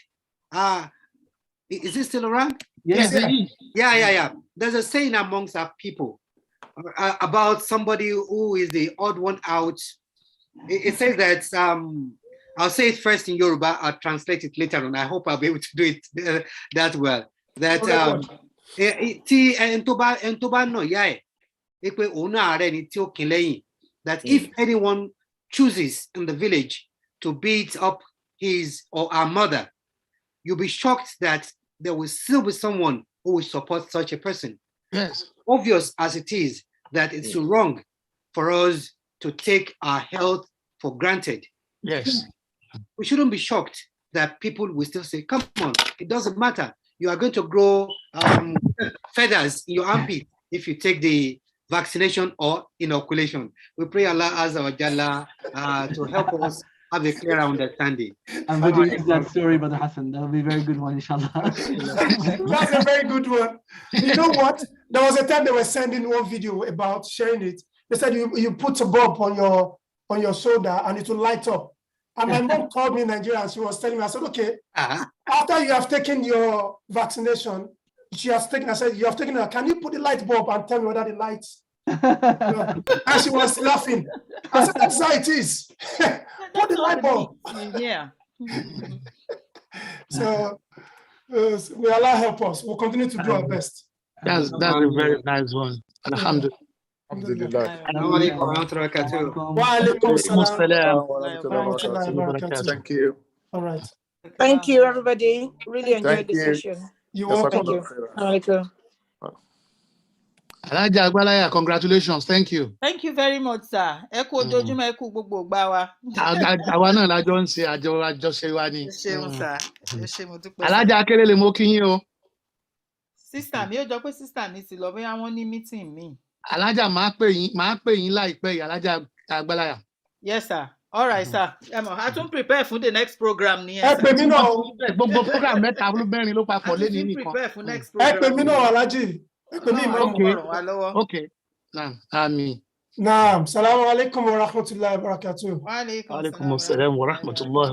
Is he still around? Yes. Yeah. There's a saying amongst our people about somebody who is the odd one out. It says that, I'll say it first in Yoruba, I'll translate it later on. I hope I'll be able to do it that well. That that if anyone chooses in the village to beat up his or our mother, you'll be shocked that there will still be someone who will support such a person. Yes. Obvious as it is that it's wrong for us to take our health for granted. Yes. We shouldn't be shocked that people will still say, come on, it doesn't matter. You are going to grow feathers in your armpit if you take the vaccination or inoculation. We pray Allah Azza wa Jalla to help us have a clear understanding. I'm going to use that story, Brother Hassan. That'll be a very good one, inshallah. That's a very good one. You know what? There was a time they were sending one video about sharing it. They said you put a bulb on your shoulder and it will light up. And my mom called me in Nigeria and she was telling me, I said, okay, after you have taken your vaccination, I said, you have taken it, can you put the light bulb and tell me whether the lights? And she was laughing. I said, that's how it is. Put the light bulb. Yeah. So may Allah help us. We'll continue to do our best. That's a very nice one. Alhamdulillah. Thank you. All right. Thank you, everybody. Really enjoyed the session. You're welcome. Thank you. Alhaja Agbalaya, congratulations. Thank you. Thank you very much, sir. Ẹ kú ojoojúmọ́, ẹ kú gbogbo ìgbà wa. Àwa náà la jọ ń ṣe àjọṣe wa ni. Ẹ ṣeun, sir. Ẹ ṣé mo dúpẹ́. Alhaja Akerele mo kí yín o. Sister mi, ó jọ pé sister mi ti lọ bóyá wọ́n ní meeting mi. Alhaja máa pè yín láìpẹ́ yìí, Alhaja Agbalaya. Yes, sir. All right, sir. I tún prepare for the next program ni. Ẹ pè mí náà. Gbogbo program mẹ́ta mẹ́rin ló papọ̀ lé ní nìkan. Prepare for next program. Ẹ pè mí náà, Alhaji. Ẹ pè mí náà. Okay. Naam, àmín. Naam, salamu alaikum wa rahmatullahi wa barakatuh. Wa alaikum assalam wa rahmatullahi.